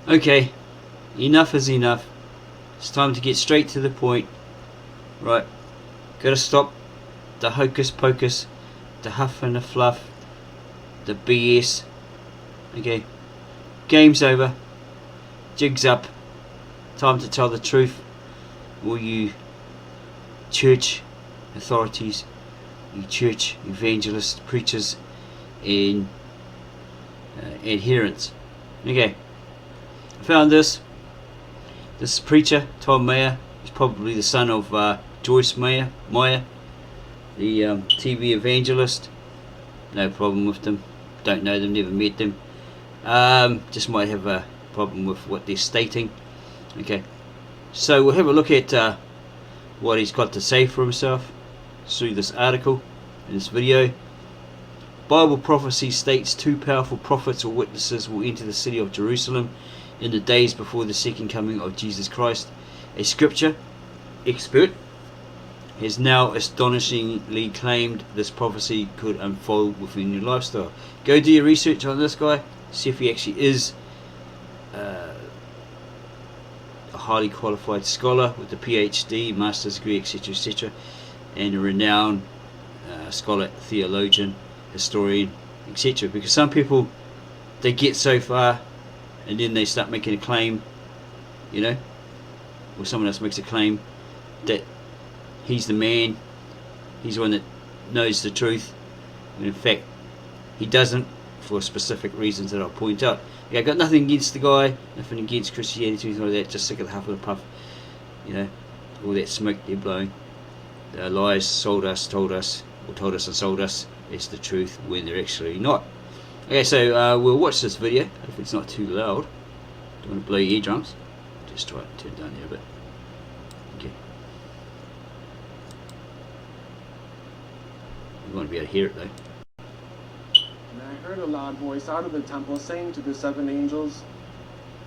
Okay, enough is enough. It's time to get straight to the point. Right, gotta stop the hocus pocus, the huff and the fluff, the BS. Okay, game's over. Jig's up. Time to tell the truth. All you church authorities, you church evangelists, preachers, and adherents. Okay, I found this. This preacher, Tom Mayer, is probably the son of Joyce Meyer, the TV evangelist. No problem with them. Don't know them, never met them. Just might have a problem with what they're stating. Okay, so we'll have a look at what he's got to say for himself through this article in this video. Bible prophecy states 2 powerful prophets or witnesses will enter the city of Jerusalem in the days before the second coming of Jesus Christ. A scripture expert has now astonishingly claimed this prophecy could unfold within your lifestyle. Go do your research on this guy, see if he actually is a highly qualified scholar with a PhD, master's degree, etc., and a renowned scholar, theologian, historian, etc. Because some people, they get so far and then they start making a claim, you know, or someone else makes a claim that he's the man, he's the one that knows the truth, and in fact he doesn't, for specific reasons that I'll point out. Yeah, I've got nothing against the guy, nothing against Christianity, anything like that, just sick of the huff of the puff, you know, all that smoke they're blowing. The lies sold us, told us, or told us and sold us is the truth when they're actually not. Okay, so we'll watch this video. Hopefully it's not too loud. Don't want to blow your eardrums. Just try to turn it down there a bit. Okay. You want to be able to hear it though. And I heard a loud voice out of the temple saying to the 7 angels,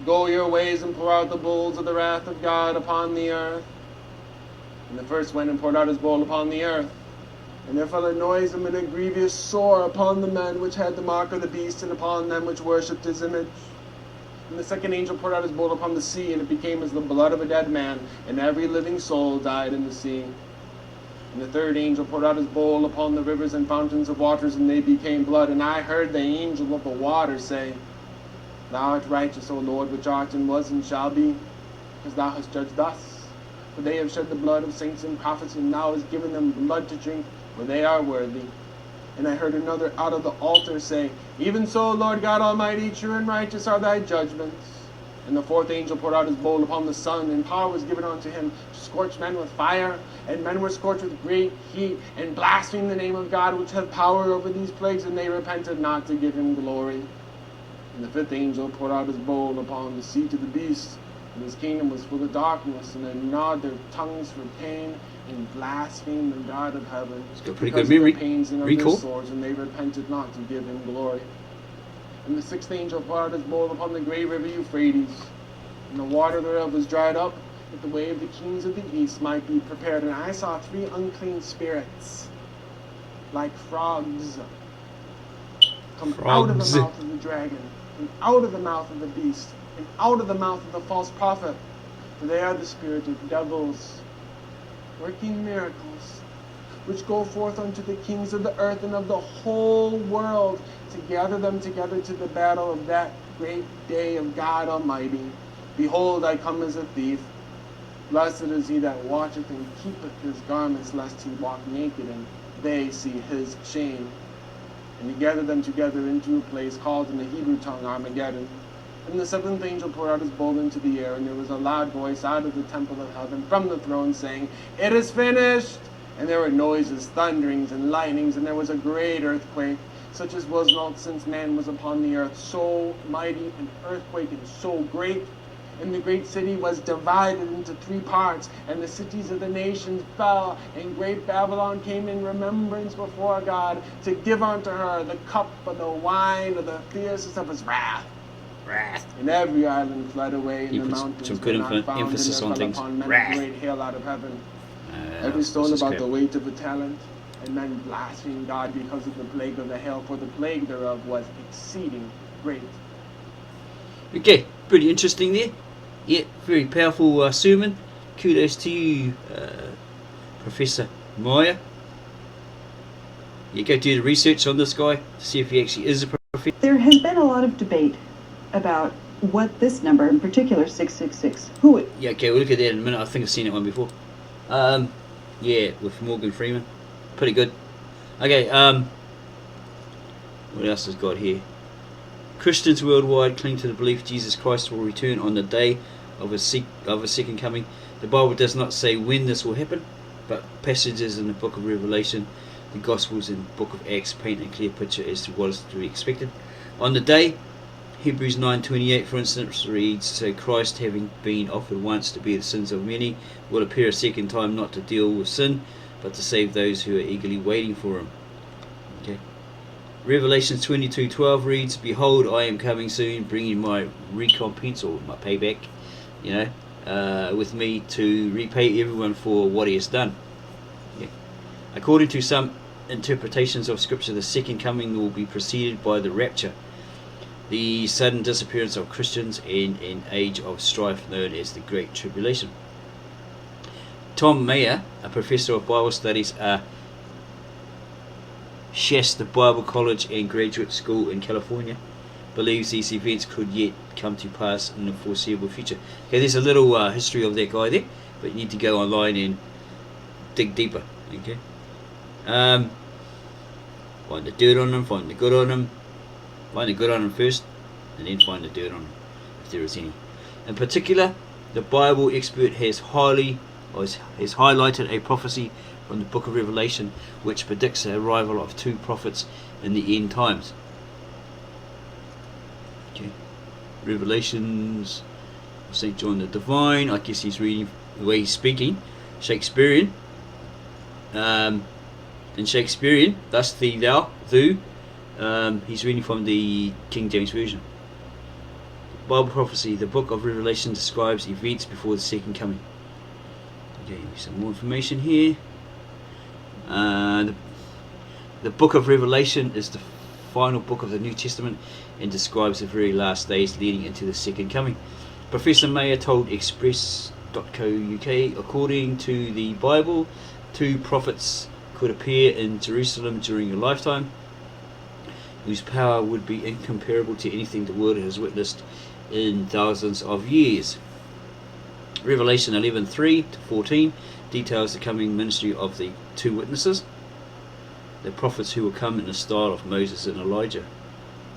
"Go your ways and pour out the bowls of the wrath of God upon the earth." And the first went and poured out his bowl upon the earth. And there fell a noise and a grievous sore upon the men which had the mark of the beast, and upon them which worshipped his image. And the second angel poured out his bowl upon the sea, and it became as the blood of a dead man, and every living soul died in the sea. And the third angel poured out his bowl upon the rivers and fountains of waters, and they became blood. And I heard the angel of the water say, "Thou art righteous, O Lord, which art and was and shall be, because thou hast judged thus. For they have shed the blood of saints and prophets, and thou hast given them blood to drink, for they are worthy." And I heard another out of the altar say, "Even so, Lord God Almighty, true and righteous are thy judgments." And the fourth angel poured out his bowl upon the sun, and power was given unto him to scorch men with fire. And men were scorched with great heat, and blasphemed the name of God, which hath power over these plagues, and they repented not to give him glory. And the fifth angel poured out his bowl upon the seat of the beast, and his kingdom was full of darkness, and they gnawed their tongues for pain, and blasphemed the God of heaven. It's got pretty good memory. Pains and Recall. their swords, and they repented not to give him glory. And the sixth angel poured out his bowl upon the great river Euphrates, and the water thereof was dried up, that the way of the kings of the east might be prepared. And I saw 3 unclean spirits, like frogs, come out of the mouth of the dragon, and out of the mouth of the beast, and out of the mouth of the false prophet. For they are the spirit of devils, working miracles, which go forth unto the kings of the earth and of the whole world, to gather them together to the battle of that great day of God Almighty. Behold, I come as a thief. Blessed is he that watcheth and keepeth his garments, lest he walk naked, and they see his shame. And he gathered them together into a place called in the Hebrew tongue Armageddon. And the seventh angel poured out his bowl into the air, and there was a loud voice out of the temple of heaven from the throne saying, "It is finished!" And there were noises, thunderings, and lightnings, and there was a great earthquake, such as was not since man was upon the earth, so mighty an earthquake and so great. And the great city was divided into 3 parts, and the cities of the nations fell, and great Babylon came in remembrance before God, to give unto her the cup of the wine of the fierceness of his wrath. And every island fled away, and the mountains some good were not found, emphasis and on there things. fell upon men a great hail out of heaven, every stone about the weight of a talent. And men blasphemed God because of the plague of the hail, for the plague thereof was exceeding great. Okay, pretty interesting there. Yeah, very powerful sermon. Kudos to you, Professor Meyer. You go do the research on this guy to see if he actually is a professor. There has been a lot of debate about what this number in particular, 666, who it... Yeah, okay, we'll look at that in a minute. I think I've seen that one before. Yeah, with Morgan Freeman. Pretty good. Okay, what else has got here? Christians worldwide cling to the belief Jesus Christ will return on the day of his second coming. The Bible does not say when this will happen, but passages in the book of Revelation, the Gospels and the book of Acts paint a clear picture as to what is to be expected. On the day, Hebrews 9:28 for instance reads, so Christ, having been offered once to bear the sins of many, will appear a second time, not to deal with sin, but to save those who are eagerly waiting for him. Okay. Revelation 22:12 reads, behold, I am coming soon, bringing my recompense, or my payback, with me to repay everyone for what he has done. Yeah. According to some interpretations of Scripture, the second coming will be preceded by the rapture, the sudden disappearance of Christians, in an age of strife known as the Great Tribulation. Tom Mayer, a professor of Bible studies at Shasta Bible College and Graduate School in California, believes these events could yet come to pass in the foreseeable future. Okay, there's a little history of that guy there, but you need to go online and dig deeper. Okay, find the dirt on them, find the good on them, find the good on them first, and then find the dirt on them, if there is any. In particular, the Bible expert has highlighted a prophecy from the book of Revelation which predicts the arrival of two prophets in the end times. Okay. Revelations of St. John the Divine, I guess he's reading the way he's speaking, Shakespearean. In Shakespearean, thus thee, thou, thou, he's reading from the King James Version. Bible prophecy, the book of Revelation describes events before the second coming. Okay, some more information here. The book of Revelation is the final book of the New Testament and describes the very last days leading into the second coming. Professor Mayer told Express.co.uk, according to the Bible, two prophets could appear in Jerusalem during your lifetime, whose power would be incomparable to anything the world has witnessed in thousands of years. Revelation 11:3-14 details the coming ministry of the two witnesses, the prophets who will come in the style of Moses and Elijah.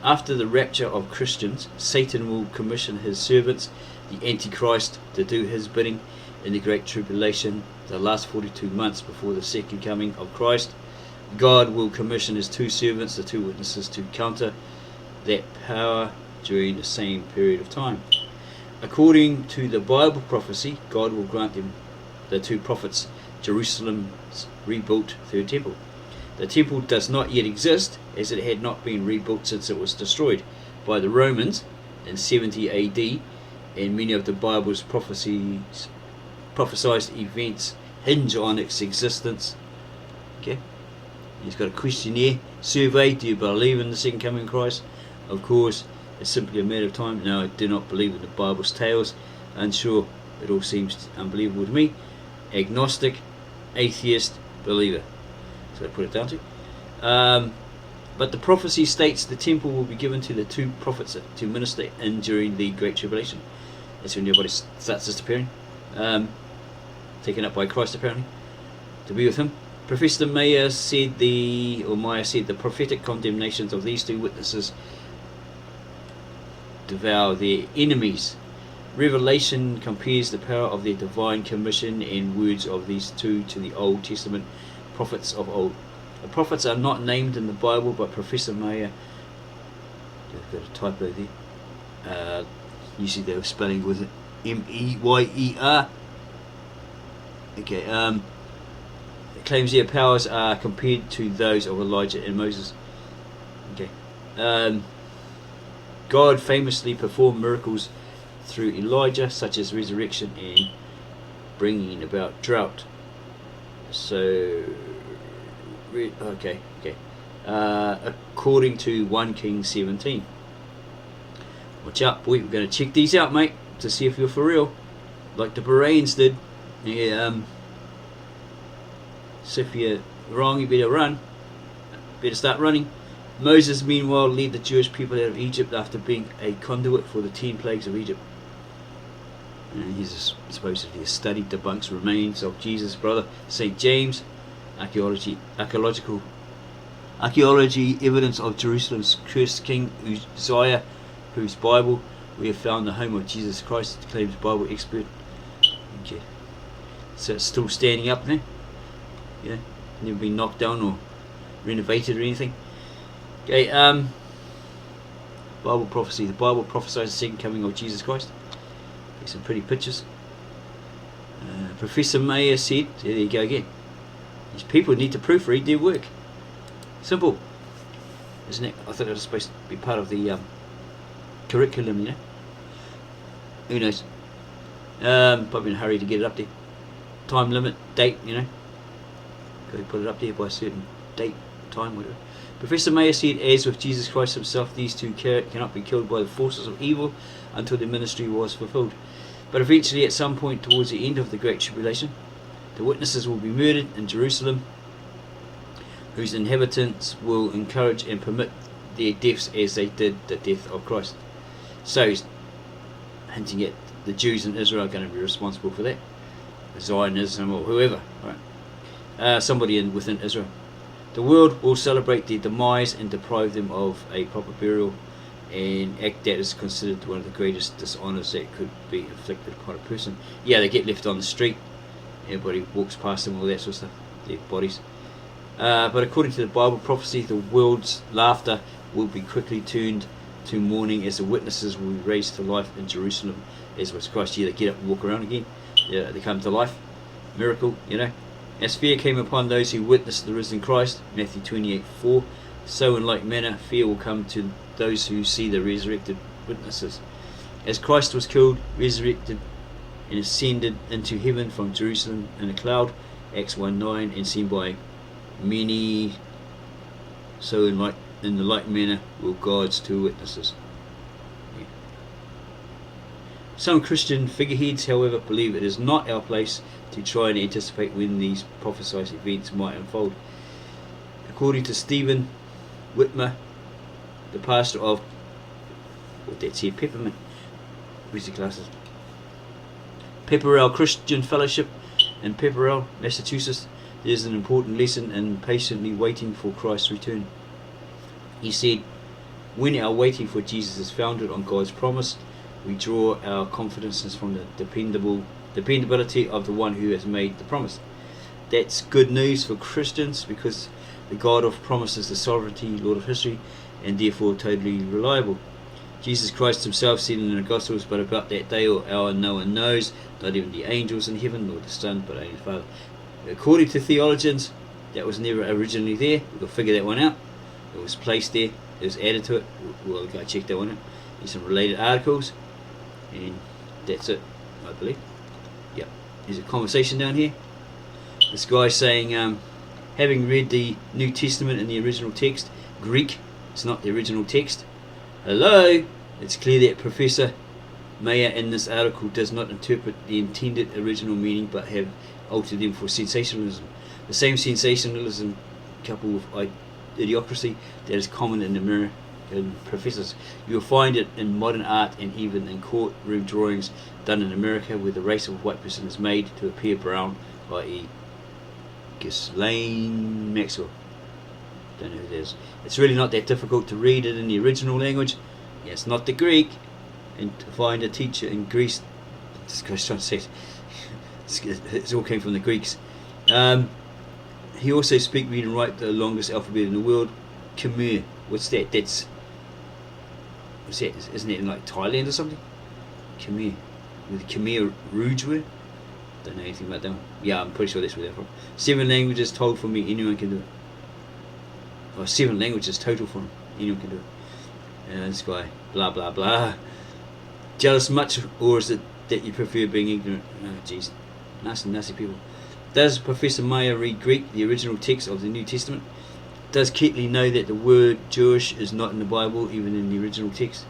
After the rapture of Christians, Satan will commission his servants, the Antichrist, to do his bidding in the Great Tribulation, the last 42 months before the second coming of Christ. God will commission his two servants, the two witnesses, to counter that power during the same period of time. According to the Bible prophecy, God will grant them, the two prophets, Jerusalem's rebuilt third temple. The temple does not yet exist, as it had not been rebuilt since it was destroyed by the Romans in 70 AD, and many of the Bible's prophesied events hinge on its existence. Okay, he's got a questionnaire survey. Do you believe in the second coming of Christ? Of course, it's simply a matter of time. No, I do not believe in the Bible's tales. Unsure, it all seems unbelievable to me. Agnostic, atheist, believer. So I put it down to. But the prophecy states the temple will be given to the two prophets to minister in during the Great Tribulation. That's when everybody starts disappearing. Taken up by Christ apparently, to be with him. Professor Meyer said the prophetic condemnations of these two witnesses devour their enemies. Revelation compares the power of their divine commission and words of these two to the Old Testament prophets of old. The prophets are not named in the Bible, but Professor Meyer, I've got a typo there, usually they were spelling with M-E-Y-E-R. Okay, it claims their powers are compared to those of Elijah and Moses. Okay, God famously performed miracles through Elijah, such as resurrection and bringing about drought. So, according to 1 Kings 17, Watch out, boy. We're going to check these out, mate, to see if you're for real, like the Bereans did. Yeah, so if you're wrong, you better run. Better start running. Moses, meanwhile, led the Jewish people out of Egypt after being a conduit for the 10 plagues of Egypt. And he's supposedly studied debunks remains of Jesus' brother St. James, archaeology evidence of Jerusalem's cursed king Uzziah, whose Bible we have found the home of Jesus Christ, claims Bible expert. Okay, so it's still standing up there. Yeah, never been knocked down or renovated or anything. Okay, Bible prophecy. The Bible prophesies the second coming of Jesus Christ. Okay, some pretty pictures. Professor Mayer said, there you go again, these people need to proofread their work. Simple, isn't it? I thought it was supposed to be part of the curriculum, you know. Who knows? Probably in a hurry to get it up there. Time limit, date, you know. Got to put it up there by a certain date, time, whatever. Professor Mayer said, as with Jesus Christ himself, these two cannot be killed by the forces of evil until their ministry was fulfilled. But eventually, at some point towards the end of the Great Tribulation, the witnesses will be murdered in Jerusalem, whose inhabitants will encourage and permit their deaths as they did the death of Christ. So he's hinting at the Jews in Israel are going to be responsible for that. Zionism or whoever, right? Somebody within Israel. The world will celebrate their demise and deprive them of a proper burial, and act that is considered one of the greatest dishonours that could be inflicted upon a person. Yeah, they get left on the street. Everybody walks past them, all that sort of stuff. Their bodies. But according to the Bible prophecy, the world's laughter will be quickly turned to mourning as the witnesses will be raised to life in Jerusalem, as was Christ. Yeah, they get up and walk around again. Yeah, they come to life. Miracle, you know. As fear came upon those who witnessed the risen Christ, Matthew 28:4, so in like manner fear will come to those who see the resurrected witnesses. As Christ was killed, resurrected, and ascended into heaven from Jerusalem in a cloud, Acts 1:9, and seen by many, so in the like manner will God's two witnesses. Yeah. Some Christian figureheads, however, believe it is not our place to try and anticipate when these prophesied events might unfold. According to Stephen Whitmer, the pastor of, that's here, Peppermint, where's the glasses? Pepperell Christian Fellowship in Pepperell, Massachusetts, there's an important lesson in patiently waiting for Christ's return. He said, when our waiting for Jesus is founded on God's promise, we draw our confidences from the dependability of the one who has made the promise. That's good news for Christians, because the God of promise is the sovereignty, Lord of history, and therefore totally reliable. Jesus Christ himself said in the Gospels, but about that day or hour no one knows, not even the angels in heaven, nor the Son, but only the Father. According to theologians, that was never originally there. We'll figure that one out. It was placed there, it was added to it. We'll go check that one out. There's some related articles, and that's it, I believe. Yep. There's a conversation down here. This guy saying, having read the New Testament in the original text, Greek, it's not the original text. Hello! It's clear that Professor Mayer in this article does not interpret the intended original meaning, but have altered them for sensationalism. The same sensationalism coupled with idiocracy that is common in American professors. You'll find it in modern art and even in courtroom drawings done in America, where the race of white person is made to appear brown, i.e. Ghislaine Maxwell. Don't know who it is. It's really not that difficult to read it in the original language. Yeah, it's not the Greek. And to find a teacher in Greece, this guy's trying to say it all came from the Greeks. He also speaks, read and write the longest alphabet in the world, Khmer. What's that? What's that? Isn't it in like Thailand or something? Khmer. With the Khmer Rouge word? Don't know anything about that one. Yeah, I'm pretty sure that's where they're from. 7 languages told for me, anyone can do it. Or 7 languages total for him, anyone can do it. And this guy, blah blah blah. Jealous much, or is it that you prefer being ignorant? Oh jeez, nasty people. Does Professor Mayer read Greek, the original text of the New Testament? Does Keatley know that the word Jewish is not in the Bible, even in the original text?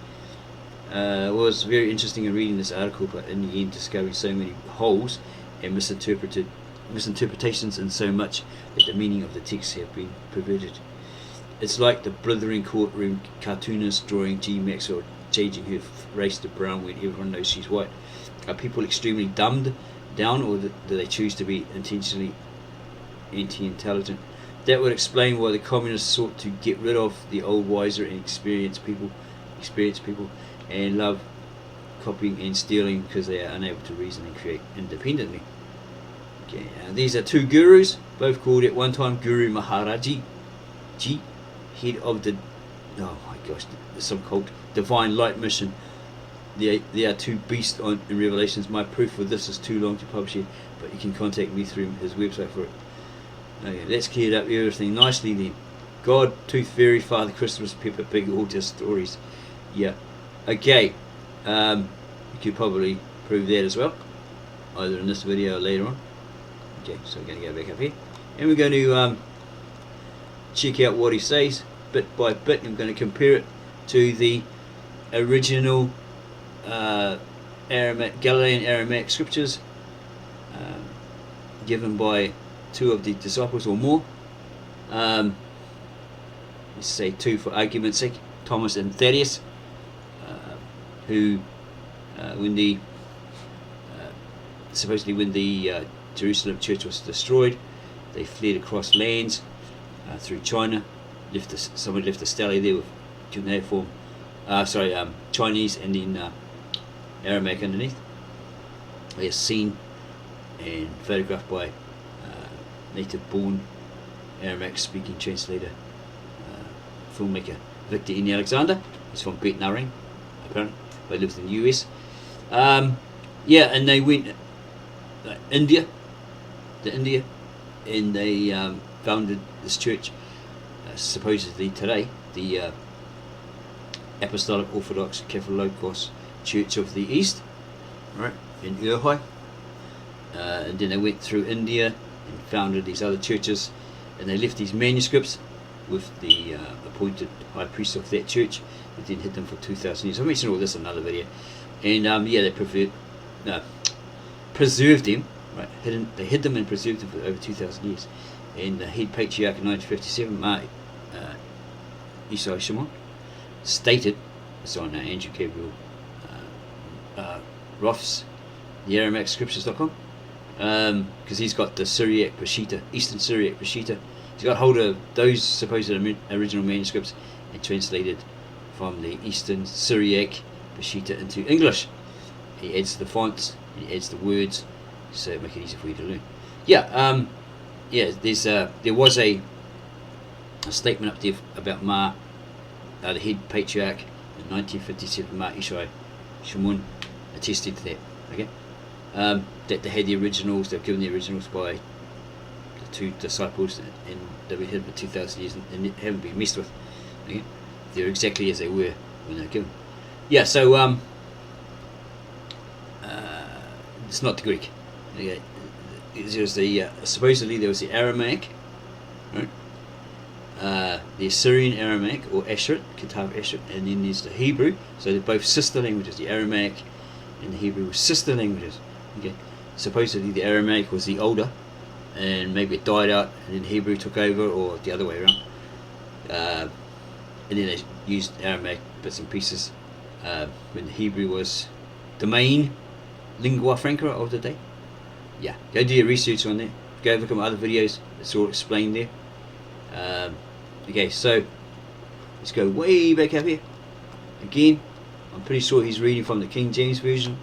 It was very interesting in reading this article, but in the end discovering so many holes and misinterpretations and so much that the meaning of the text have been perverted. It's like the blithering courtroom cartoonist drawing G. Maxwell changing her race to brown when everyone knows she's white. Are people extremely dumbed down, or do they choose to be intentionally anti-intelligent? That would explain why the communists sought to get rid of the old, wiser and experienced people and love copying and stealing because they are unable to reason and create independently. Okay, these are two gurus, both called at one time Guru Maharaji Ji, head of the, oh my gosh, some cult, Divine Light Mission. They are two beasts in Revelations. My proof for this is too long to publish here, but you can contact me through his website for it. Okay, let's clear up everything nicely then. God, Tooth Fairy, Father Christmas, Peppa Pig, all just stories. Yeah. Okay. You could probably prove that as well, either in this video or later on. Okay, so we're going to go back up here, and we're going to check out what he says bit by bit. I'm going to compare it to the original Galilean-Aramaic scriptures given by two of the disciples or more. Let's say two for argument's sake, Thomas and Thaddeus, who supposedly when the Jerusalem church was destroyed, they fled across lands through China. Someone left a stele there with cuneiform, Chinese and then Aramaic underneath. They are seen and photographed by native-born Aramaic-speaking translator, filmmaker Victor N. Alexander. He's from Vietnam, apparently, but lives in the US. And they went to India, and they founded this church, supposedly today, the Apostolic Orthodox Catholicos Church of the East, right, in Urhai. And then they went through India and founded these other churches, and they left these manuscripts with the appointed high priest of that church, and then hid them for 2,000 years. I mentioned all this in another video. And they preserved them, right? They hid them and preserved them for over 2,000 years. And the head patriarch in 1957, Isai Shimon, stated, it's on Andrew Gabriel Roth's, the AramaicsScriptures.com, because he's got the Syriac Peshitta, Eastern Syriac Peshitta. He's got hold of those supposed original manuscripts and translated from the Eastern Syriac Peshitta into English. He adds the fonts, he adds the words, so it makes it easy for you to learn. There was a statement up there about the head patriarch in 1957, Isai Shimon, attested to that. Okay, that they had the originals. They've given the originals by the two disciples, and they've been hidden for 2,000 years and haven't been messed with. Okay, they're exactly as they were when they were given. So it's not the Greek. Okay, there's the supposedly there was the Aramaic, right? The Assyrian Aramaic or Asherit, Kitab Asherit, and then there's the Hebrew. So they're both sister languages. The Aramaic and the Hebrew were sister languages. Okay, supposedly the Aramaic was the older, and maybe it died out, and then Hebrew took over, or the other way around. And then they used Aramaic bits and pieces when the Hebrew was the main lingua franca of the day. Yeah, go do your research on that. Go look at my other videos. It's all explained there. Okay, so let's go way back up here. Again, I'm pretty sure he's reading from the King James Version.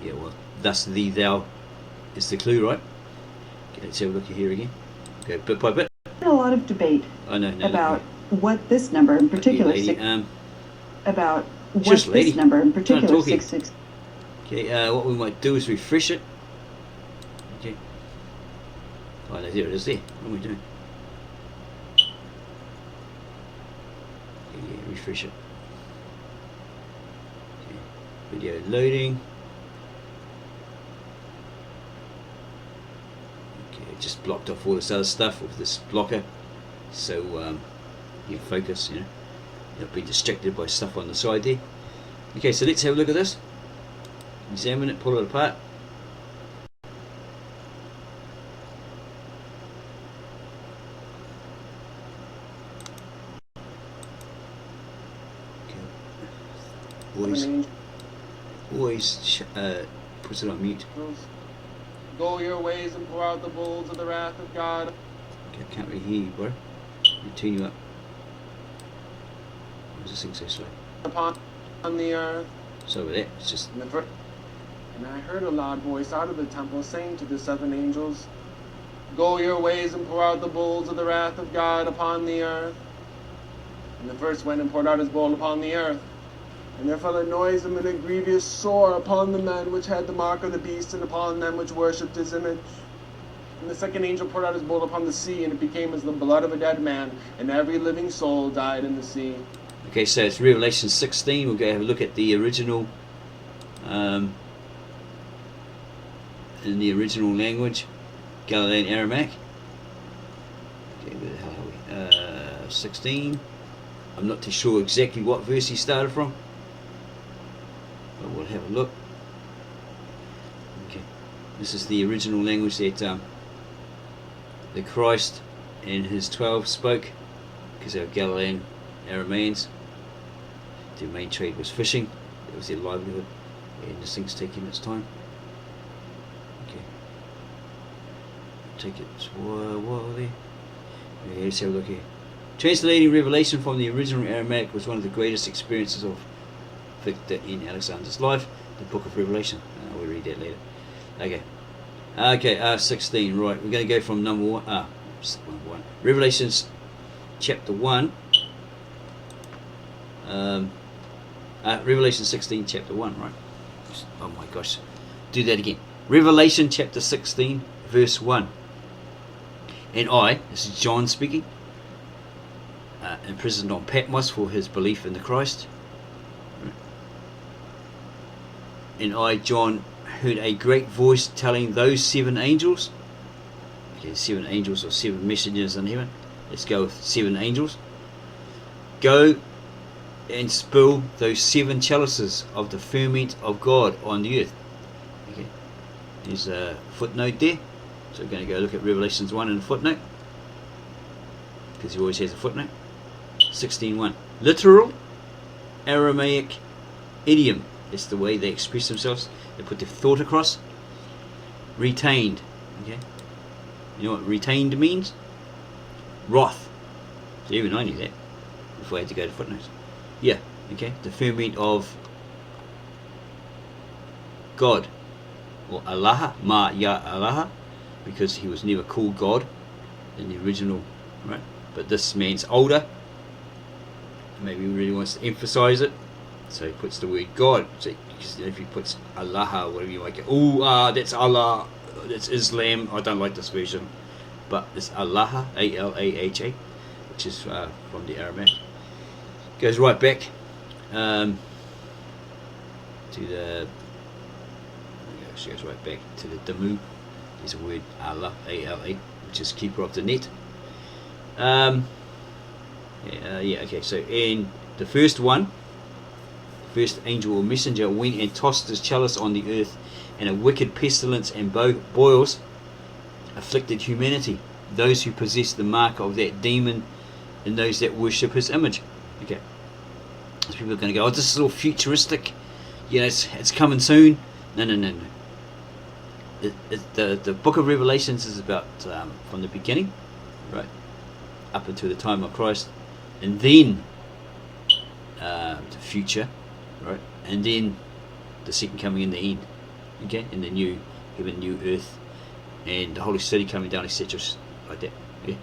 Yeah, well, thus thee, thou is the clue, right? Okay, let's have a look here again. Go bit by bit. A lot of debate about what this number in particular, about what this number in particular, 66. Okay, what we might do is refresh it. Okay. Oh, no, there it is there. What am I doing? Okay, refresh it. Okay. Video loading. Okay, just blocked off all this other stuff with this blocker, so you focus, not be distracted by stuff on the side there. Okay, so let's have a look at this. Examine it, pull it apart. Okay. Always puts it on mute. Go your ways and pour out the bowls of the wrath of God. Okay, I can't really hear you, bro. Let me turn you up. Why does this thing so slow? Upon the earth. So with that, it's just... And I heard a loud voice out of the temple saying to the 7 angels, Go your ways and pour out the bowls of the wrath of God upon the earth. And the first went and poured out his bowl upon the earth. And there fell a noisome and a grievous sore upon the men which had the mark of the beast, and upon them which worshipped his image. And the second angel poured out his bowl upon the sea, and it became as the blood of a dead man, and every living soul died in the sea. Okay, so it's Revelation 16. We'll go have a look at the original, in the original language, Galilean-Aramaic. Okay, where the hell are we? 16. I'm not too sure exactly what verse he started from, but we'll have a look. Okay, this is the original language that the Christ and his 12 spoke, because they were Galilean Arameans. Their main trade was fishing. That was their livelihood, and this thing's taking its time. Okay, take it slowly. Okay, let's have a look here. Translating Revelation from the original Aramaic was one of the greatest experiences of Victor in Alexander's life. The book of Revelation. We'll read that later. Okay, 16. Right, we're going to go from number 1. Revelations chapter 1. Revelation 16 chapter 1, right? Oh my gosh. Do that again. Revelation chapter 16 verse 1. And I, this is John speaking, imprisoned on Patmos for his belief in the Christ. And I, John, heard a great voice telling those 7 angels. Okay, 7 angels or 7 messengers in heaven. Let's go with 7 angels. Go and spill those 7 chalices of the ferment of God on the earth. Okay, there's a footnote there. So we're going to go look at Revelations 1 in a footnote, because he always has a footnote. 16:1. Literal Aramaic idiom. It's the way they express themselves. They put their thought across. Retained. Okay. You know what retained means? Wrath. So even I knew that before I had to go to footnotes. Yeah. Okay. The ferment of God, or Allah, Ma Ya Allah, because he was never called God in the original, right? But this man's older. Maybe he really wants to emphasize it, so he puts the word God. So if he puts Allah, whatever you like, that's Allah, that's Islam. I don't like this version, but it's Allah, A-L-A-H-A, which is from the Aramaic. Goes right back to the. She goes right back to the Damu. There's a word Allah, A-L-A, which is keeper of the net. Okay, so in the first one, the first angel or messenger went and tossed his chalice on the earth, and a wicked pestilence and boils afflicted humanity, those who possess the mark of that demon and those that worship his image. Okay, so people are going to go, this is all futuristic, it's coming soon. No. The book of Revelations is about from the beginning, right, up until the time of Christ, and then the future, right, and then the second coming in the end, okay, in the new heaven, new earth, and the Holy City coming down, etc., like that. Okay,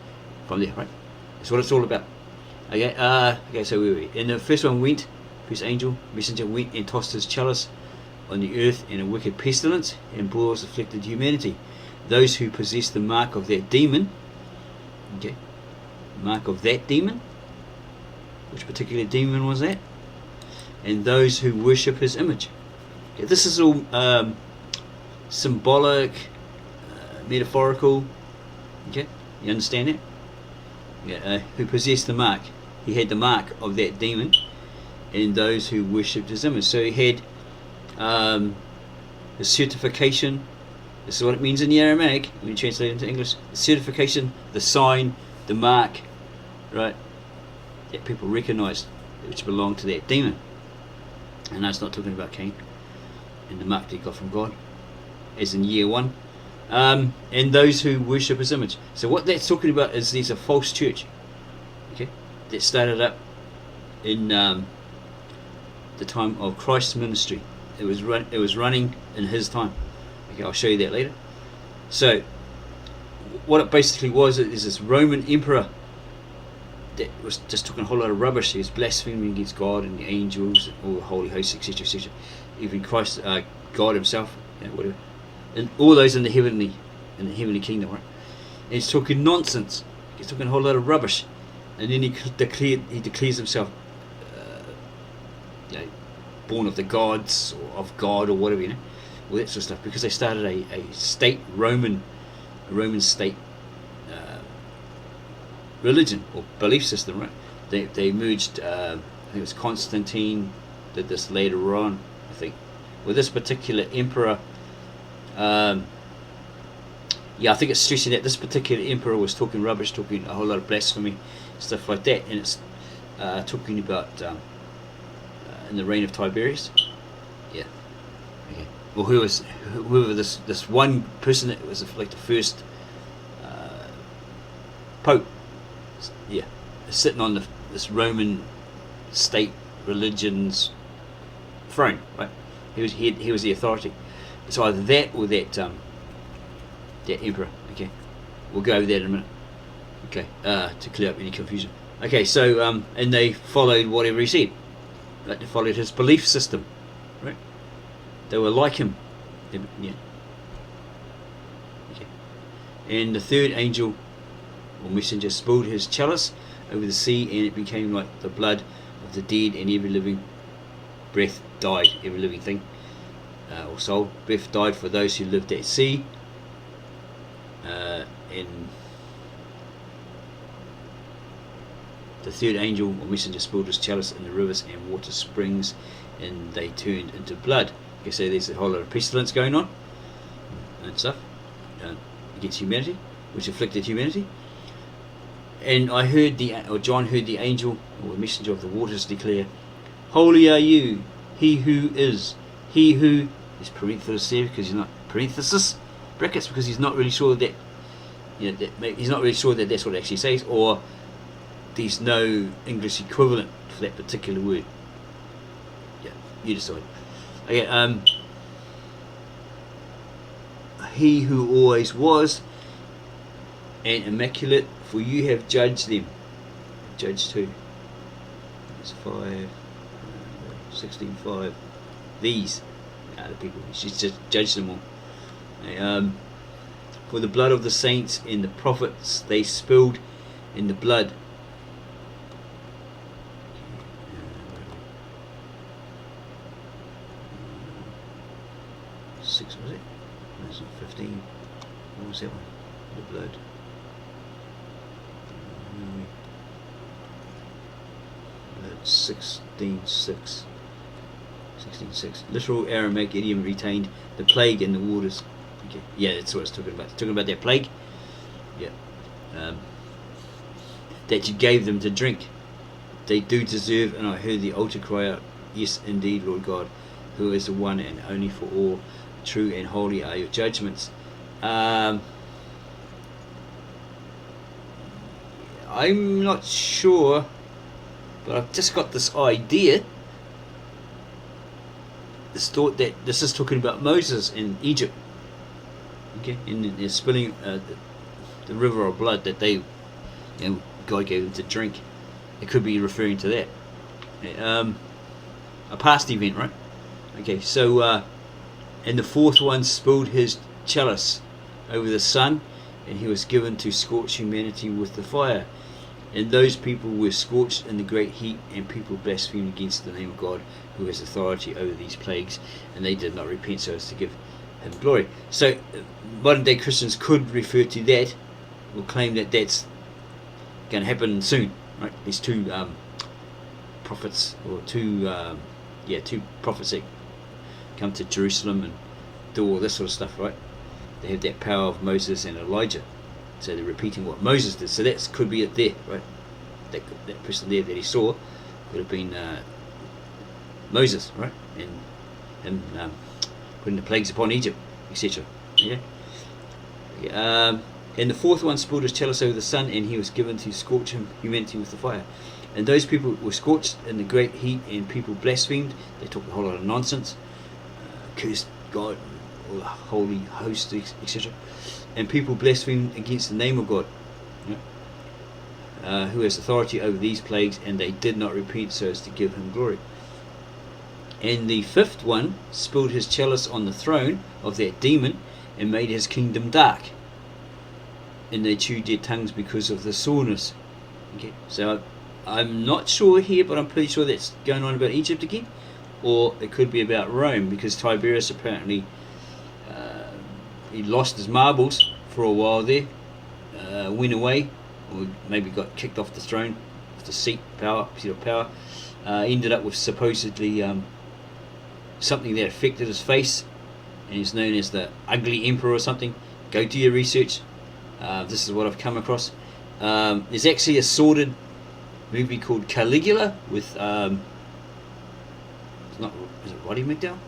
from there, right. That's what it's all about. Okay, so where were we? And the first one went, first angel, messenger went and tossed his chalice on the earth, and a wicked pestilence and boils afflicted humanity, those who possess the mark of that demon. Okay, mark of that demon. Which particular demon was that? And those who worship his image. Okay, this is all symbolic, metaphorical. Okay, you understand that? Yeah, who possessed the mark. He had the mark of that demon, and those who worshipped his image. So he had the certification. This is what it means in the Aramaic when you translate it into English. The certification, the sign, the mark, right, that people recognised, which belonged to that demon. And that's not talking about Cain and the mark that he got from God, as in year 1. And those who worship his image. So what that's talking about is there's a false church, okay, that started up in the time of Christ's ministry. It was running in his time. Okay, I'll show you that later. So what it basically was is this Roman emperor that was just talking a whole lot of rubbish. He was blaspheming against God and the angels and all the holy hosts, etc., etc. Even Christ, God himself, whatever, and all those in the heavenly kingdom, right? And he's talking nonsense. He's talking a whole lot of rubbish, and then he declares himself, born of the gods or of God or whatever, all that sort of stuff, because they started a state Roman state religion or belief system, right? They merged. I think it was Constantine did this later on, I think, with this particular emperor. I think it's stressing that this particular emperor was talking rubbish, talking a whole lot of blasphemy, stuff like that, and it's talking about in the reign of Tiberius. Yeah. Okay. Well, whoever this one person that was like the first pope. Yeah, sitting on this Roman state religion's throne, right? He was the authority. It's either that or that emperor. Okay, we'll go over that in a minute. Okay, to clear up any confusion. Okay, so and they followed whatever he said. Like they followed his belief system, right? They were like him. Yeah. Okay. And the third angel or messenger spilled his chalice over the sea, and it became like the blood of the dead, and every living breath died. Every living thing or soul, breath died for those who lived at sea. And the third angel or messenger spilled his chalice in the rivers and water springs, and they turned into blood. Okay, so there's a whole lot of pestilence going on and stuff against humanity, which afflicted humanity. And I heard John heard the angel or the messenger of the waters declare, "Holy are you, he who is parenthesis there because he's not parenthesis brackets because he's not really sure that he's not really sure that that's what it actually says, or there's no English equivalent for that particular word. Yeah, you decide. Okay, he who always was and immaculate, for you have judged them. Judged who? It's 16:5. These are the people. She's just judged them all. Okay, for the blood of the saints and the prophets they spilled in the blood. 6 was it? That's not 15. What was that one? The blood. Blood 16:6. 16:6. Literal Aramaic idiom retained the plague in the waters. Okay. Yeah, that's what it's talking about. It's talking about that plague. Yeah. That you gave them to drink. They do deserve, and I heard the altar cry out, "Yes, indeed, Lord God, who is the one and only for all. True and holy are your judgments." I'm not sure, but I've just got this idea, this thought that this is talking about Moses in Egypt. Okay, and they're spilling the river of blood that they, God gave them to drink. It could be referring to that. A past event, right? Okay, so and the fourth one spilled his chalice over the sun, and he was given to scorch humanity with the fire. And those people were scorched in the great heat, and people blasphemed against the name of God, who has authority over these plagues, and they did not repent so as to give him glory. So modern day Christians could refer to that, or claim that that's going to happen soon, right? These two prophets, or two prophets that come to Jerusalem and do all this sort of stuff, right? They have that power of Moses and Elijah, so they're repeating what Moses did. So that could be it there, right? That person there that he saw could have been Moses, right? And putting the plagues upon Egypt, etc. Yeah. And the fourth one spilled his chalice over the sun, and he was given to scorch him humanity with the fire. And those people were scorched in the great heat, and people blasphemed. They talked a whole lot of nonsense, cursed God, all the holy host, etc. And people blasphemed against the name of God, who has authority over these plagues, and they did not repent so as to give him glory. And the fifth one spilled his chalice on the throne of that demon, and made his kingdom dark. And they chewed their tongues because of the soreness. Okay, so I'm not sure here, but I'm pretty sure that's going on about Egypt again, or it could be about Rome, because Tiberius apparently he lost his marbles for a while there, went away, or maybe got kicked off the throne, off the seat of power. Ended up with supposedly something that affected his face, and he's known as the ugly emperor or something. Go do your research. This is what I've come across. There's actually a sordid movie called Caligula with is it Roddy McDowell?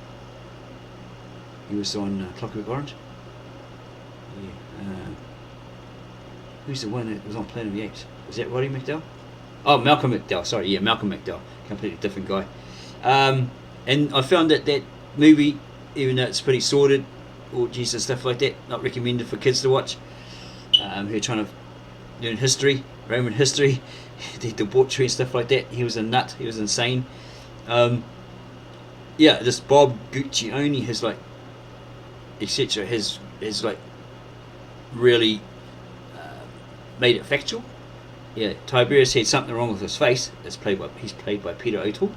He was on Clockwork Orange. Yeah. Who's the one that was on Planet of the Apes? Was that Roddy McDowell? Oh, Malcolm McDowell. Sorry, yeah, Malcolm McDowell. Completely different guy. And I found that movie, even though it's pretty sordid, orgies and stuff like that, not recommended for kids to watch. Who are trying to learn history, Roman history, the debauchery and stuff like that. He was a nut. He was insane. This Bob Guccione has like, etc. has like really made it factual. Yeah, Tiberius had something wrong with his face. He's played by Peter O'Toole.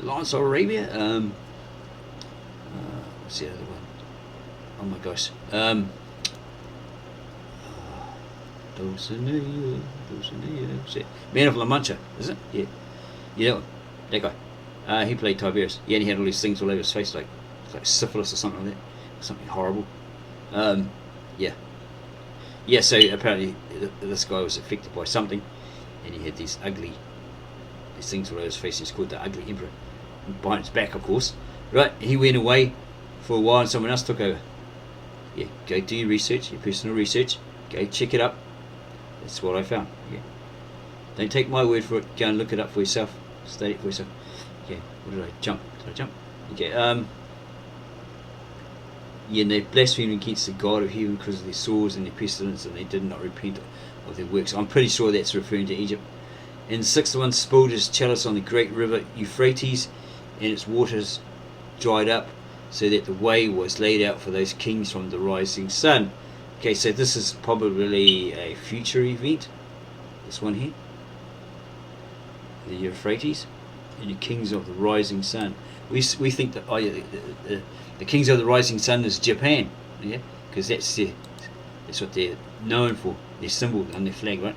Lawrence of Arabia. What's the other one? Oh my gosh. Dulcinea. What's it? Man of La Mancha, is it? Yeah, that guy. He played Tiberius. Yeah, and he had all these things all over his face, like syphilis or something like that, something horrible. Yeah. So apparently this guy was affected by something, and he had these things all over his face. He's called the ugly emperor. And behind his back, of course. Right? He went away for a while, and someone else took over. Yeah, go do your research, your personal research. Go check it up. That's what I found. Yeah. Don't take my word for it. Go and look it up for yourself. Study it for yourself. Okay. What did I jump? Okay. And they blasphemed against the God of heaven because of their sores and their pestilence, and they did not repent of their works. I'm pretty sure that's referring to Egypt. And the sixth one spilled his chalice on the great river Euphrates, and its waters dried up, so that the way was laid out for those kings from the rising sun. Okay, so this is probably a future event. This one here, the Euphrates, and the kings of the rising sun. We think that the kings of the rising sun is Japan, yeah, because that's what they're known for. Their symbol on their flag, right?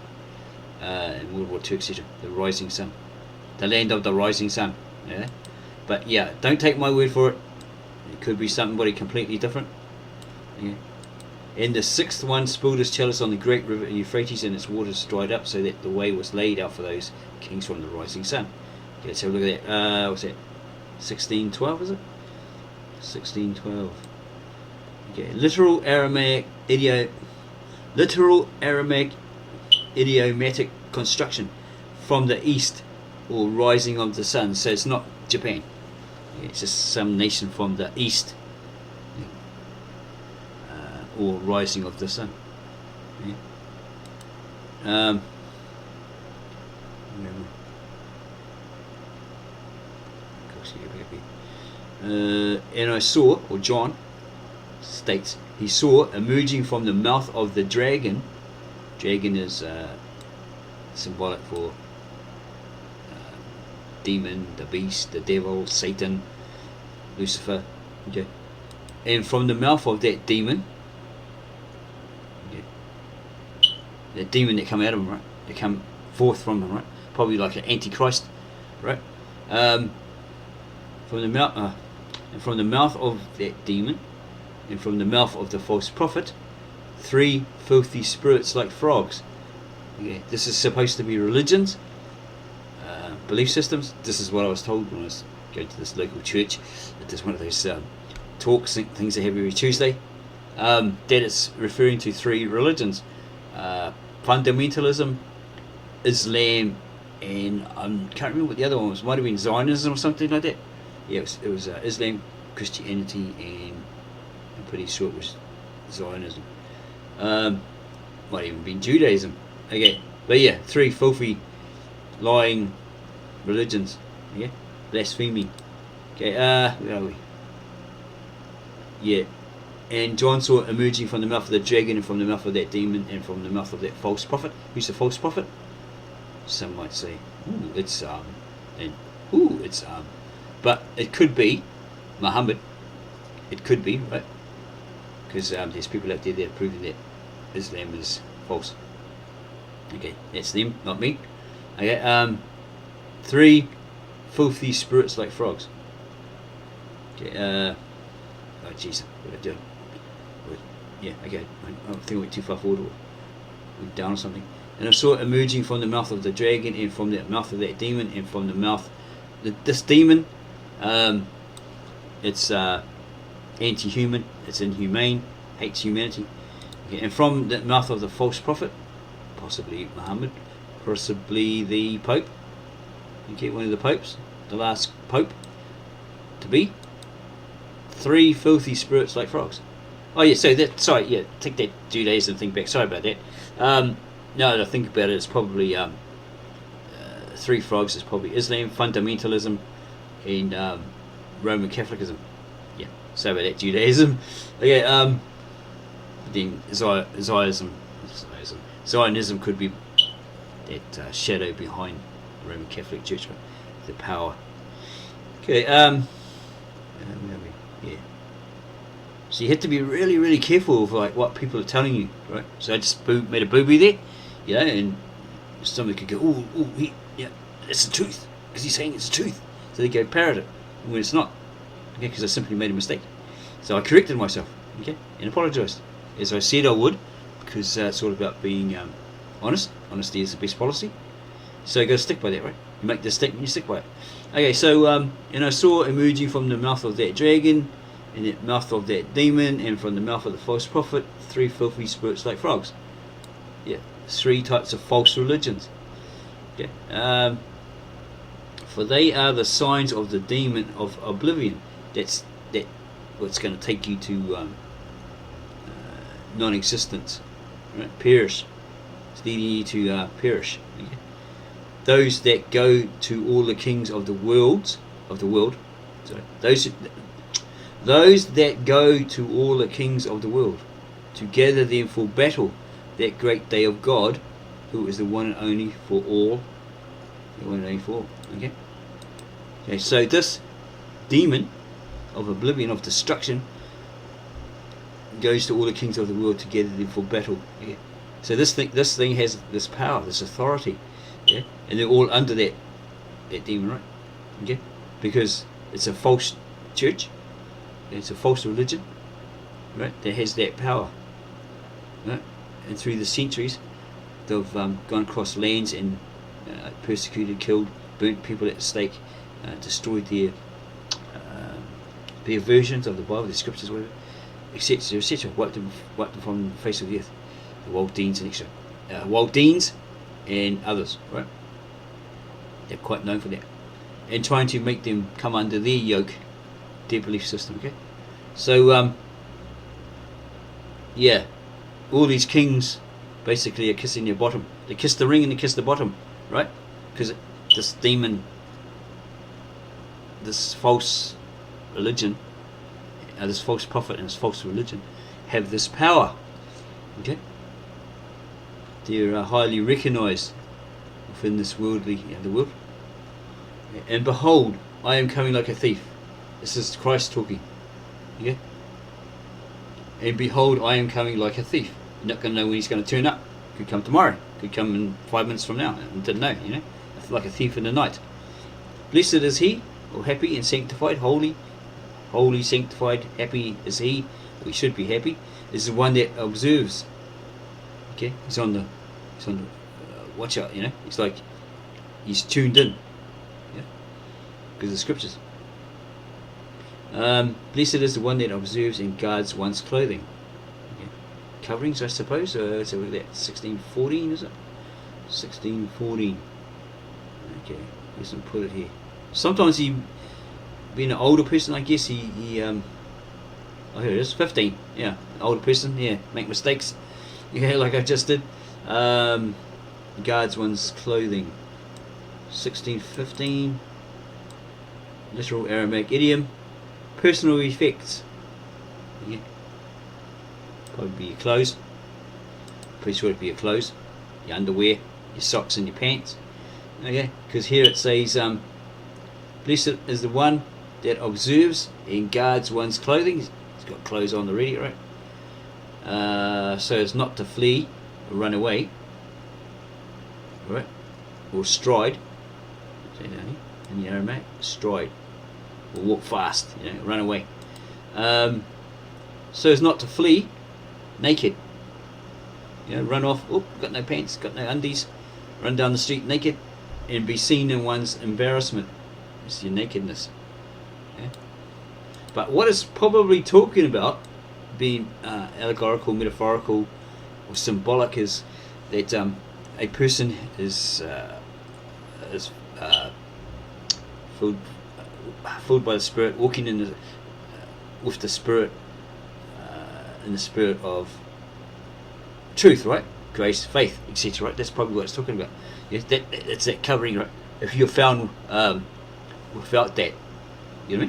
In World War II, etc. The rising sun, the land of the rising sun. Yeah, but yeah, don't take my word for it. It could be somebody completely different. Yeah. And the sixth one spilled his chalice on the great river Euphrates, and its waters dried up, so that the way was laid out for those kings from the rising sun. Okay, let's have a look at that. What's that? 1612, is it? 1612. Okay, literal Aramaic idiomatic construction, from the east, or rising of the sun. So it's not Japan. It's just some nation from the east, or rising of the sun. Yeah. And I saw, or John states, he saw emerging from the mouth of the dragon. Dragon is symbolic for demon, the beast, the devil, Satan, Lucifer. Okay, and from the mouth of that demon, the demon that come out of him, right? They come forth from him, right? Probably like an antichrist, right? From the mouth, and from the mouth of that demon, and from the mouth of the false prophet, 3 filthy spirits like frogs. Okay, this is supposed to be religions, belief systems. This is what I was told when I was going to this local church. That there's one of those talks, things they have every Tuesday. That it's referring to 3 religions: fundamentalism, Islam, and I can't remember what the other one was. Might have been Zionism or something like that. Yeah, it was Islam, Christianity, and I'm pretty sure it was Zionism. Might even been Judaism. Okay, but yeah, 3 filthy, lying religions. Okay, blaspheming. Okay, where are we? Yeah, and John saw it emerging from the mouth of the dragon, and from the mouth of that demon, and from the mouth of that false prophet. Who's the false prophet? Some might say, ooh, it's but it could be Muhammad. It could be, right? Because there's people out there that are proving that Islam is false. Okay, that's them, not me. Okay, 3 filthy spirits like frogs. Okay, oh jeez, what did I do? Yeah, okay, I think I went too far forward or went down or something. And I saw it emerging from the mouth of the dragon, and from the mouth of that demon, and from the mouth, this demon, it's anti-human, it's inhumane, hates humanity. Okay, and from the mouth of the false prophet, possibly Muhammad, possibly the Pope. Okay, one of the popes, the last pope to be. 3 filthy spirits like frogs. Oh yeah, so that, sorry, yeah, take that Judaism thing back. Sorry about that. Now that I think about it, it's probably 3 frogs is probably Islam, fundamentalism, and Roman Catholicism. Yeah, sorry about that, Judaism. Okay, then Zionism could be that shadow behind the Roman Catholic Church, right? The power. Okay, where are we? Yeah. So you have to be really, really careful of like what people are telling you, right? So I just made a booby there, you know, and somebody could go, yeah, it's the truth, because he's saying it's the truth. So they go parrot it when it's not, okay? Because I simply made a mistake. So I corrected myself, okay, and apologised, as I said I would, because it's all about being honest. Honesty is the best policy. So you got to stick by that, right? You make the statement, you stick by it. Okay, so and I saw emerging from the mouth of that dragon, and the mouth of that demon, and from the mouth of the false prophet, 3 filthy spirits like frogs. Yeah, 3 types of false religions. Okay, for they are the signs of the demon of oblivion. That's what's going to take you to non-existence, right? Perish. It's leading you to perish. Okay? Those that go to all the kings of the world. Sorry, those that go to all the kings of the world, to gather them for battle, that great day of God, who is the one and only for all. The one and only for all. Okay. Okay. So this demon of oblivion, of destruction, goes to all the kings of the world to gather them for battle. Yeah. So this thing has this power, this authority. Yeah. And they're all under that demon, right? Okay. Because it's a false church. It's a false religion, right? That has that power, right? And through the centuries, they've gone across lands and persecuted, killed, burnt people at the stake, destroyed their versions of the Bible, the scriptures, whatever, etc., etc. Wiped them from the face of the earth. The Waldeans and extra, Waldeans and others, right? They're quite known for that, and trying to make them come under their yoke, their belief system. Okay, so yeah, all these kings basically are kissing their bottom. They kiss the ring and they kiss the bottom, right? Because this demon, this false religion, this false prophet and this false religion have this power. Okay, they're highly recognized within this worldly, the world. And behold, I am coming like a thief. This is Christ talking. Okay? And behold, I am coming like a thief. You're not going to know when he's going to turn up. Could come tomorrow. Could come in 5 minutes from now. I didn't know, you know. Like a thief in the night. Blessed is he, or happy and sanctified, holy, sanctified, happy is he. We should be happy. Is the one that observes. Okay, he's on the watch out. He's like he's tuned in. Yeah, because of the scriptures. Blessed is the one that observes and guards one's clothing. Okay. Coverings, I suppose. So look at that. 16:14, is it? 16:14. Okay, let's put it here. Sometimes he, being an older person, I guess he oh, here it is, 15. Yeah, older person. Yeah, make mistakes. Yeah, like I just did. Guards one's clothing. 16:15. Literal Aramaic idiom. Personal effects. Yeah. Probably be your clothes. Pretty sure it'd be your clothes, your underwear, your socks, and your pants. Okay, because here it says, blessed is the one that observes and guards one's clothing. He's got clothes on already, right? So as not to flee or run away, right? Or stride. Say down here in the Aramaic, stride. Or walk fast, run away. So as not to flee naked. Run off, got no pants, got no undies, run down the street naked and be seen in one's embarrassment. It's your nakedness. Okay? But what it's probably talking about, being allegorical, metaphorical, or symbolic, is that a person is filled by the Spirit, walking in with the Spirit, in the spirit of truth, right? Grace, faith, etc. Right? That's probably what it's talking about. Yes, it's that covering, right? If you're found without that, you know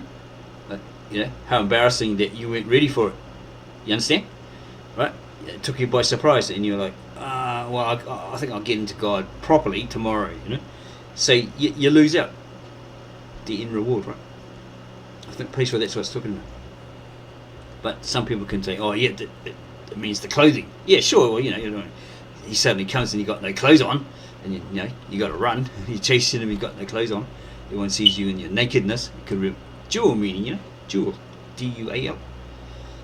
what I mean? How embarrassing that you weren't ready for it. You understand? Right? It took you by surprise, and you're like, well, I think I'll get into God properly tomorrow. So you lose out the end reward, right? I think pretty sure that's what it's talking about. But some people can say, oh yeah, it means the clothing. Yeah, sure. Well, he suddenly comes and you got no clothes on, and you got to run. You're chasing him. You got no clothes on. Everyone sees you in your nakedness. It could be dual meaning, dual, D-U-A-L,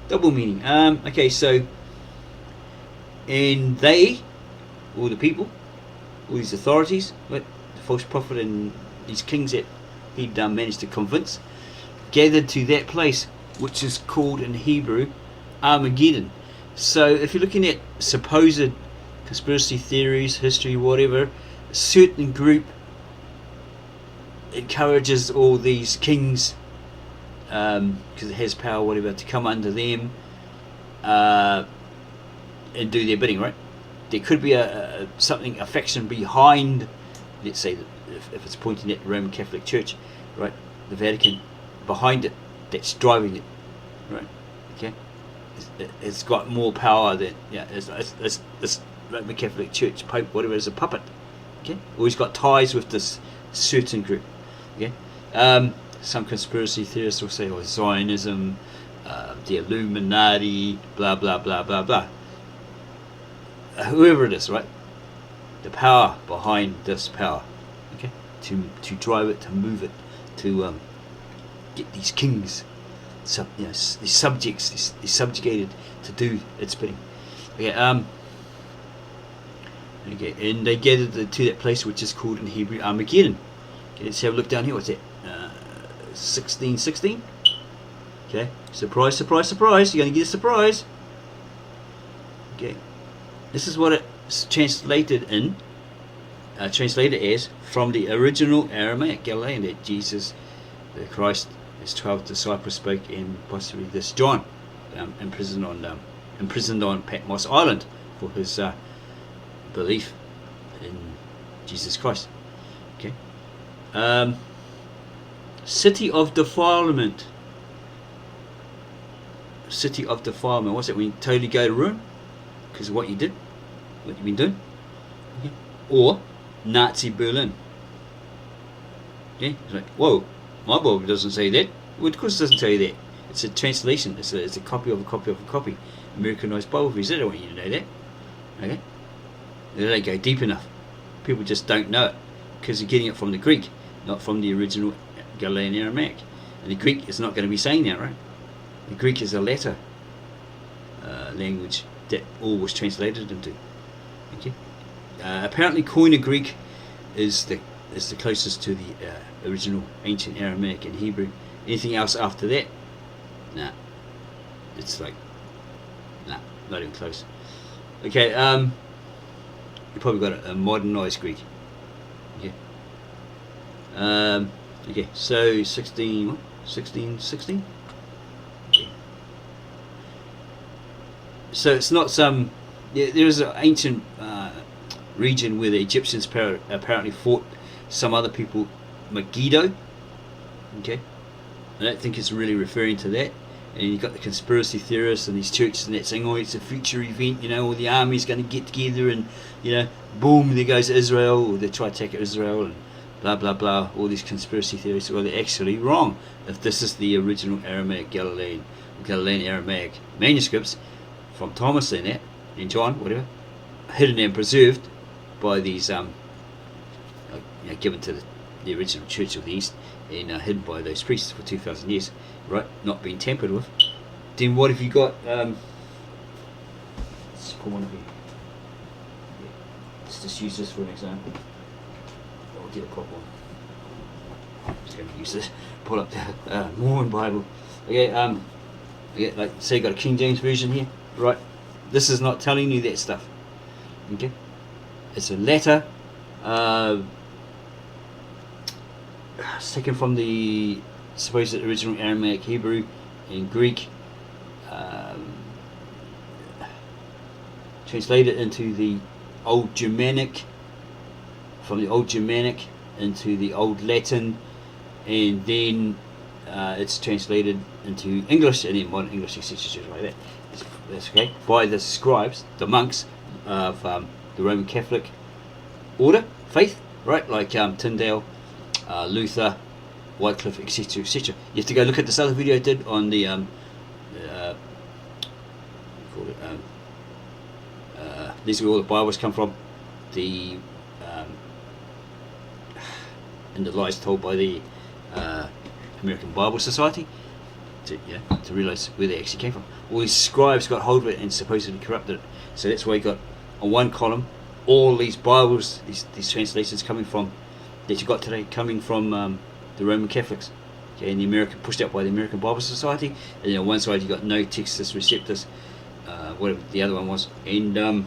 double meaning. Okay, so and they, all the people, all these authorities, the false prophet and these kings that he'd managed to convince, gathered to that place, which is called in Hebrew Armageddon. So if you're looking at supposed conspiracy theories, history, whatever, a certain group encourages all these kings, because it has power, whatever, to come under them and do their bidding, right? There could be a faction behind, let's say, that if it's pointing at the Roman Catholic Church, right, the Vatican, behind it, that's driving it, right? Okay, it's got more power than this Roman Catholic Church, Pope, whatever, is a puppet. Okay, or he's got ties with this certain group. Okay, some conspiracy theorists will say, Zionism, the Illuminati, blah blah blah blah blah. Whoever it is, right? The power behind this power, okay, to drive it, to move it, to get these kings, these subjects, these subjugated to do its bidding. Okay, and they gathered to that place which is called in Hebrew Armageddon. Okay, let's have a look down here. What's that? 16:16. Okay, surprise, surprise, surprise. You're going to get a surprise. Okay, this is what it's translated as from the original Aramaic Galilean that Jesus, the Christ, his 12 disciples spoke, and possibly this John, imprisoned on Patmos Island for his belief in Jesus Christ. Okay, city of defilement. City of defilement. What's that? When you totally go to ruin because of what you did, what you've been doing. Okay. Or Nazi Berlin. Okay, it's like, whoa, my Bible doesn't say that. Well, of course it doesn't tell you that. It's a translation. It's a copy of a copy of a copy. Americanized Bible verse. I don't want you to know that. Okay, they don't go deep enough. People just don't know it because they're getting it from the Greek. not from the original Galilean-Aramaic. And the Greek is not going to be saying that, right? The Greek is a latter language that all was translated into. Okay. Apparently, Koine Greek is the closest to the original ancient Aramaic and Hebrew. Anything else after that, nah. It's like, nah, not even close. Okay, you probably got a modernized Greek. Okay. Okay, so 16. Okay. So it's not some. Yeah, there is an ancient region where the Egyptians apparently fought some other people, Megiddo. Okay, I don't think it's really referring to that. And you've got the conspiracy theorists and these churches and that saying, oh, it's a future event, you know, all the army's going to get together and, you know, boom, there goes Israel, or they try to attack Israel and blah, blah, blah, all these conspiracy theories. Well, they're actually wrong. If this is the original Aramaic, Galilean-Aramaic manuscripts from Thomas and that, and John, whatever, hidden and preserved by these, given to the original Church of the East, and hidden by those priests for 2,000 years, right, not being tampered with, then what have you got? Let's put one of you. Yeah. Let's just use this for an example. I'll get a proper one. I'm just going to use this. Pull up the Mormon Bible. Okay, like say you got a King James version here, right? This is not telling you that stuff. Okay, it's a letter. Taken from the supposed original Aramaic, Hebrew, and Greek, translated into the Old Germanic, from the Old Germanic into the Old Latin, and then it's translated into English, and then modern English, etc., just like that. That's okay. By the scribes, the monks of the Roman Catholic order, faith, right? Like Tyndale, Luther, Wycliffe, etc., etc. You have to go look at this other video I did on the these are where all the Bibles come from, the and the lies told by the American Bible Society, to realize where they actually came from. All these scribes got hold of it and supposedly corrupted it. So that's why you got on one column all these Bibles, these translations coming from that you got today, coming from the Roman Catholics, okay, and the American, pushed out by the American Bible Society. And then on one side you got no Textus Receptus, whatever the other one was, and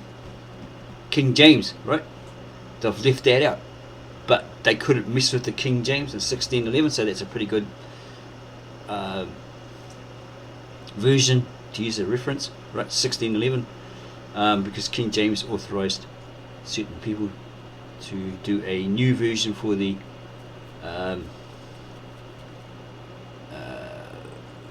King James, right? They've left that out, but they couldn't mess with the King James in 1611, so that's a pretty good version to use a reference, right? 1611, because King James authorized certain people to do a new version for the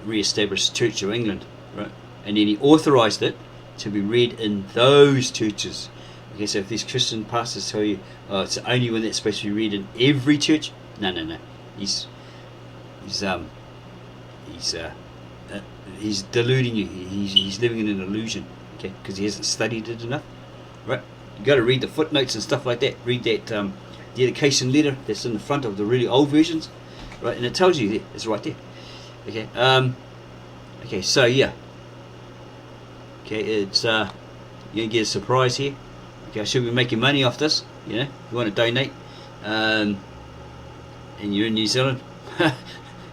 re-established Church of England, right? And then he authorized it to be read in those churches. Okay, so if these Christian pastors tell you, oh, it's the only one that's supposed to be read in every church, no. He's deluding you. He's living in an illusion, okay, because he hasn't studied it enough, right? You got to read the footnotes and stuff like that. Read that the dedication letter that's in the front of the really old versions, right? And it tells you it's right there. Okay. Okay. So yeah. Okay. It's you're gonna get a surprise here. Okay. I should be making money off this. You know, if you want to donate, and you're in New Zealand,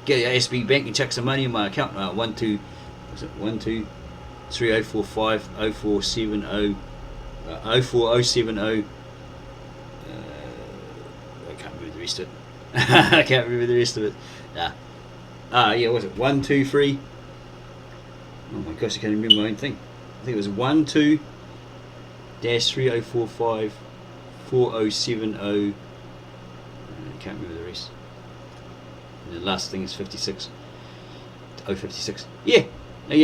get your SB Bank and chuck some money in my account. 12304504700. 04070. I can't remember the rest of it. I can't remember the rest of it. Yeah, was it 123? Oh my gosh, I can't remember my own thing. I think it was 12-30454070. I can't remember the rest. And the last thing is 56. 056. Yeah. But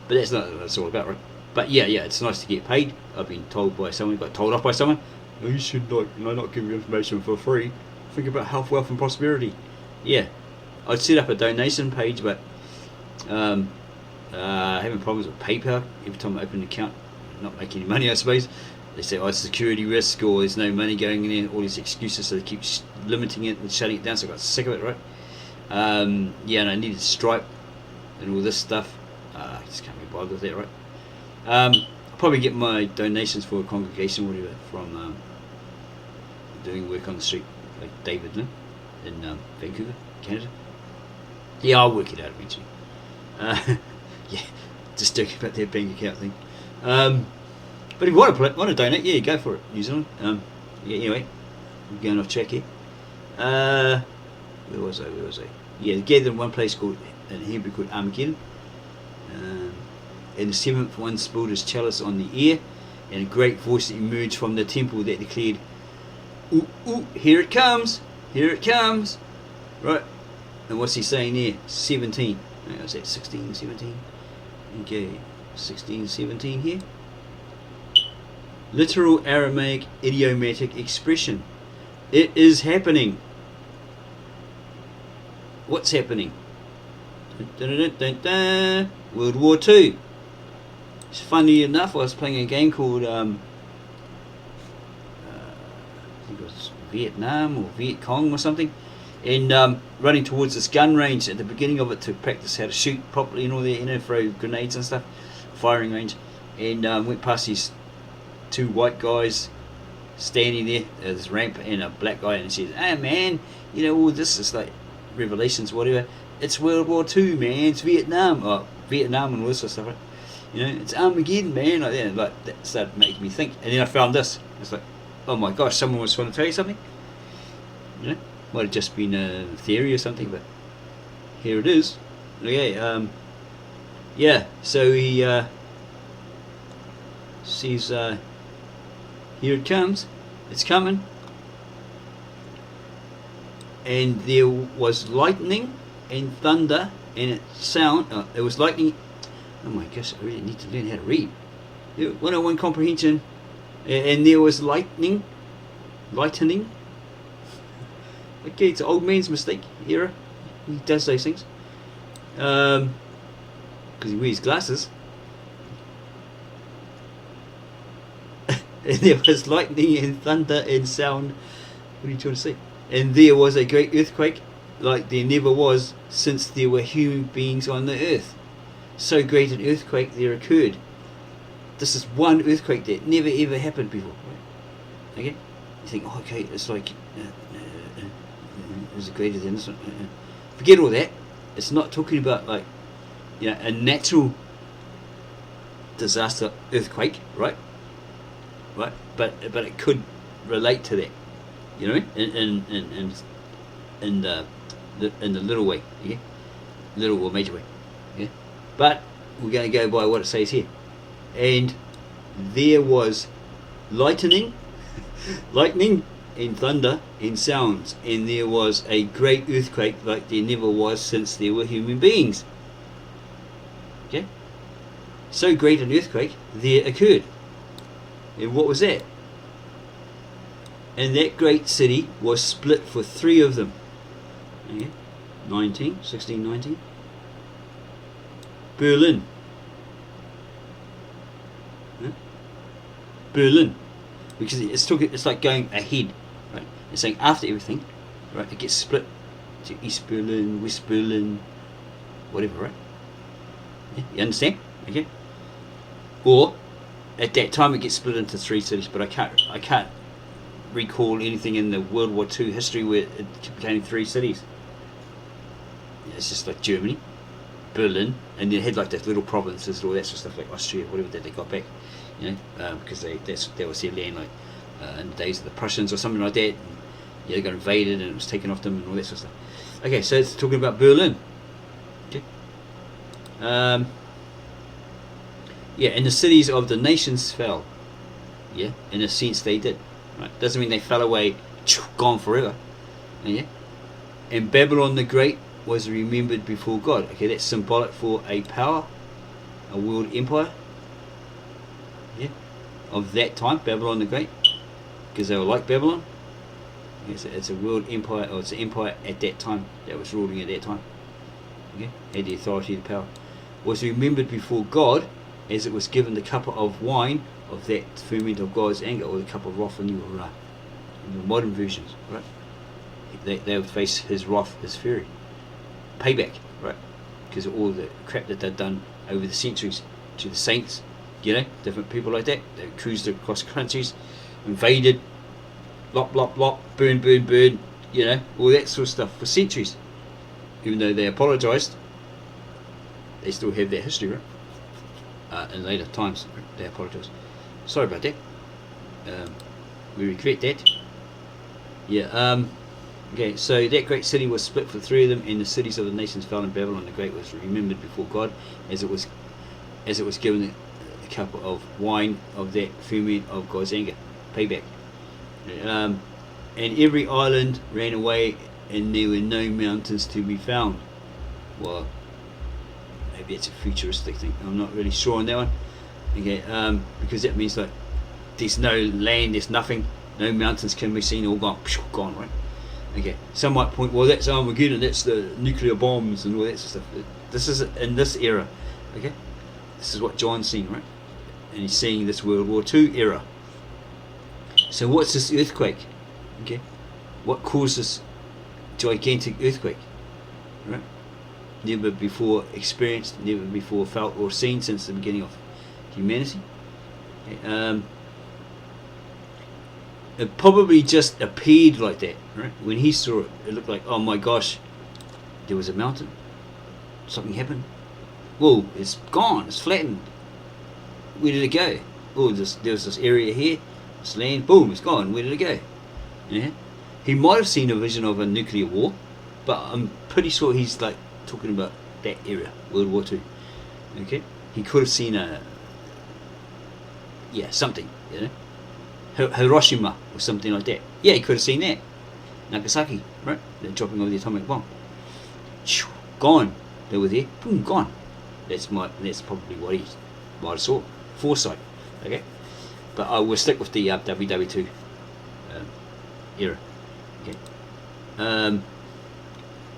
that's not what it's all about, right? But yeah, it's nice to get paid. I've been told by someone, got told off by someone, oh, you should not give your information for free. Think about health, wealth and prosperity. Yeah, I'd set up a donation page, but having problems with PayPal. Every time I open an account, not making any money, I suppose. They say, oh, it's a security risk, or there's no money going in there, all these excuses, so they keep limiting it and shutting it down, so I got sick of it, right? Yeah, and I needed Stripe and all this stuff. I just can't be bothered with that, right? I'll probably get my donations for a congregation, whatever, from doing work on the street, like David Lynn in Vancouver, Canada. Yeah, I'll work it out eventually. Yeah, just joking about their bank account thing. But if you want to donate, yeah, go for it, New Zealand. Yeah, anyway, I'm going off track here. Where was I? Yeah, they gathered in one place called, in Hebrew, called Armageddon. And the seventh one spilled his chalice on the air, and a great voice emerged from the temple that declared, ooh, ooh, here it comes, here it comes. Right, and what's he saying there? 17. Was that 16, 17? Okay, 16, 17 here. Literal Aramaic idiomatic expression. It is happening. What's happening? World War II. It's funny enough, I was playing a game called I think it was Vietnam or Viet Cong or something, and running towards this gun range at the beginning of it to practice how to shoot properly and all that, throw grenades and stuff, firing range, and went past these two white guys standing there, this ramp, and a black guy, and he says, "Hey man, all this is like Revelations, whatever. It's World War II, man. It's Vietnam, Vietnam and all this sort of stuff. Right? It's Armageddon, man." Like that. Like that started making me think. And then I found this. It's like, oh my gosh, someone was trying to tell you something. Might have just been a theory or something, but here it is. Okay. Yeah. So he sees. Here it comes. It's coming. And there was lightning and thunder and it sound. There was lightning. Oh my gosh, I really need to learn how to read. 101 comprehension. And there was lightning. Okay, it's an old man's mistake. Era. He does those things. Because he wears glasses. And there was lightning and thunder and sound. What are you trying to say? And there was a great earthquake, like there never was since there were human beings on the earth. So great an earthquake there occurred. This is one earthquake that never ever happened before. Right? Okay? You think, oh, okay, it's like, is it greater than this one? Forget all that. It's not talking about like, a natural disaster earthquake, right? Right, but it could relate to that, you know what I mean? In the little way, yeah, little or major way, yeah. But we're going to go by what it says here, and there was lightning, and thunder and sounds, and there was a great earthquake like there never was since there were human beings. Okay, so great an earthquake there occurred. And what was that? And that great city was split for three of them. Okay. 16, 19. Berlin. Huh? Berlin. Because it's like going ahead. Right? It's saying after everything, right, it gets split to East Berlin, West Berlin, whatever, right? Yeah? You understand? Okay? Or at that time it gets split into three cities, but I can't recall anything in the World War II history where it became three cities. It's just like Germany, Berlin, and then it had like those little provinces and all that sort of stuff, like Austria, whatever that they got back, because that was their land, like in the days of the Prussians or something like that. And, they got invaded and it was taken off them and all that sort of stuff. Okay, so it's talking about Berlin. Okay. Yeah, and the cities of the nations fell. Yeah, in a sense they did. Right? Doesn't mean they fell away, gone forever. Yeah. And Babylon the Great was remembered before God. Okay, that's symbolic for a power, a world empire. Yeah, of that time, Babylon the Great, because they were like Babylon. Yes, it's a world empire, or it's an empire at that time that was ruling at that time. Okay, had the authority, the power. Was remembered before God, as it was given the cup of wine of that ferment of God's anger, or the cup of wrath in your modern versions, right? They would face His wrath, His fury, payback, right? Because of all the crap that they've done over the centuries to the saints, different people like that. They cruised across countries, invaded, lop, burn, all that sort of stuff for centuries. Even though they apologised, they still have their history, right? In later times, they apologised. Sorry about that. We regret that. Yeah. Okay. So that great city was split for three of them, and the cities of the nations fell. And Babylon the Great was remembered before God, as it was given a cup of wine of that ferment of God's anger, payback. And every island ran away, and there were no mountains to be found. Well, maybe it's a futuristic thing. I'm not really sure on that one. Okay, because that means like there's no land, there's nothing, no mountains can be seen, all gone, right? Okay, some might point, well, that's Armageddon, that's the nuclear bombs and all that sort of stuff. This is in this era, okay? This is what John's seeing, right? And he's seeing this World War II era. So what's this earthquake? Okay, what caused this gigantic earthquake? Right? Never before experienced, never before felt or seen since the beginning of humanity. Okay. It probably just appeared like that, right? When he saw it, it looked like, oh my gosh, there was a mountain, something happened. Whoa, it's gone, it's flattened. Where did it go? Oh, there was this area here, this land, boom, it's gone. Where did it go? Yeah. He might have seen a vision of a nuclear war, but I'm pretty sure he's like talking about that area, World War II. Okay, he could have seen something, Hiroshima or something like that. Yeah, he could have seen that. Nagasaki, right? The dropping of the atomic bomb. Gone. They were there. Boom, gone. That's probably what he might have saw. Foresight. Okay, but I will stick with the WW2 era. Okay.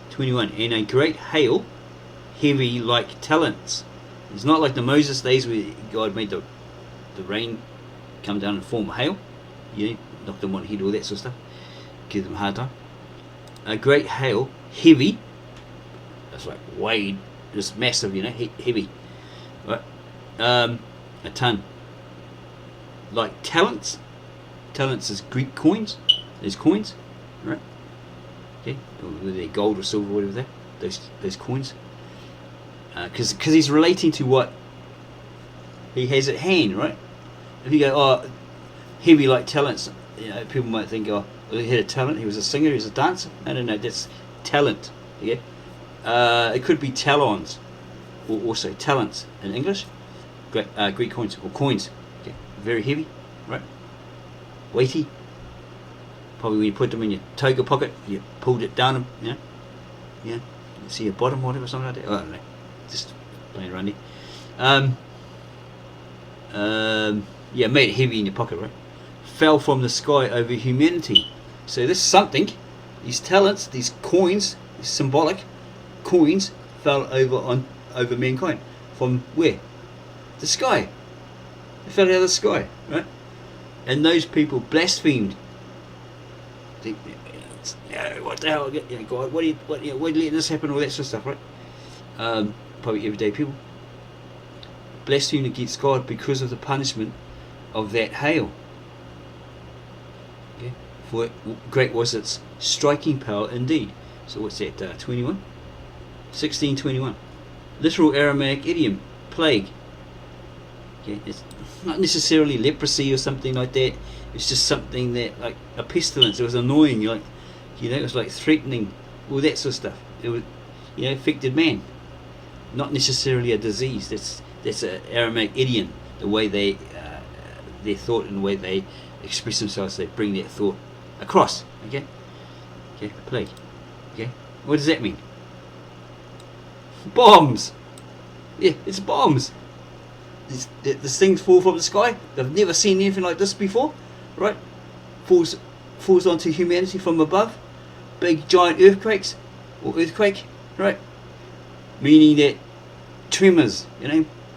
21. And a great hail, heavy like talents. It's not like the Moses days where God made the rain come down in the form of hail. Knock them on the head, all that sort of stuff. Give them a hard time. A great hail, heavy. That's like weighed, just massive, heavy. Right? A ton. Like talents. Talents is Greek coins. There's coins, right? Okay, whether they're gold or silver, whatever that. Those coins. Because he's relating to what he has at hand, right? If you go, oh, heavy like talents, people might think, oh, well, he had a talent. He was a singer. He was a dancer. No, that's talent. Okay. It could be talons, or also talents in English. Greek coins or coins. Okay. Very heavy, right? Weighty. Probably when you put them in your toga pocket, you pulled it down, you see your bottom or whatever, something like that. I don't know. Just playing around there. Made it heavy in your pocket, right? Fell from the sky over humanity. So this something, these talents, these coins, these symbolic coins, fell over mankind. From where? The sky. They fell out of the sky, right? And those people blasphemed. What the hell? God, why do you let this happen? All that sort of stuff, right? Probably everyday people blasphemed against God because of the punishment of that hail. Okay, for great was its striking power indeed. So what's that? 1621. Literal Aramaic idiom, plague. Okay, it's not necessarily leprosy or something like that. It's just something that, like a pestilence. It was annoying. It was like threatening, all that sort of stuff. It was, affected man. Not necessarily a disease. That's an Aramaic idiom. The way they, their thought and the way they express themselves, they bring their thought across. Okay, plague. Okay, what does that mean? Bombs. Yeah, it's bombs. These things fall from the sky. They've never seen anything like this before, right? Falls onto humanity from above. Big giant earthquakes or earthquake, right? Meaning that tremors,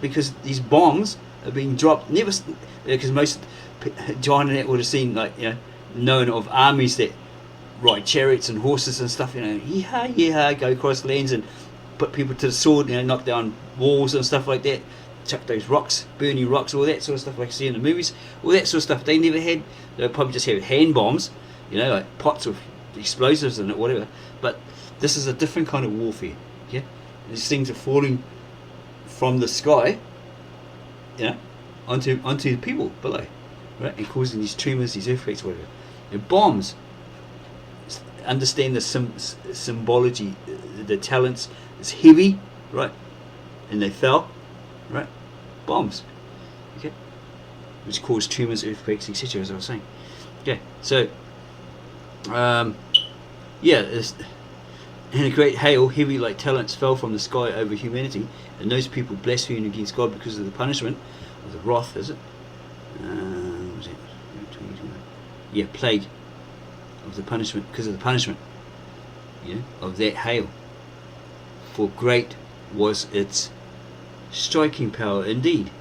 because these bombs are being dropped. Never, because most John and that would have seen, like, known of armies that ride chariots and horses and stuff. Yeehaw, go across lands and put people to the sword. Knock down walls and stuff like that. Chuck those rocks, burning rocks, all that sort of stuff like you see in the movies. All that sort of stuff. They never had. They would probably just have hand bombs, like pots of explosives and whatever. But this is a different kind of warfare. Yeah, these things are falling from the sky, onto the people below, right, and causing these tremors, these earthquakes, whatever. Bombs. Understand the symbology, the talents. It's heavy, right, and they fell, right. Bombs, okay, which cause tremors, earthquakes, etc. As I was saying. Okay, so and a great hail, heavy like talents, fell from the sky over humanity, and those people blasphemed against God because of the punishment, or the wrath, is it? Was it? Yeah, plague of the punishment, because of the punishment, of that hail. For great was its striking power indeed.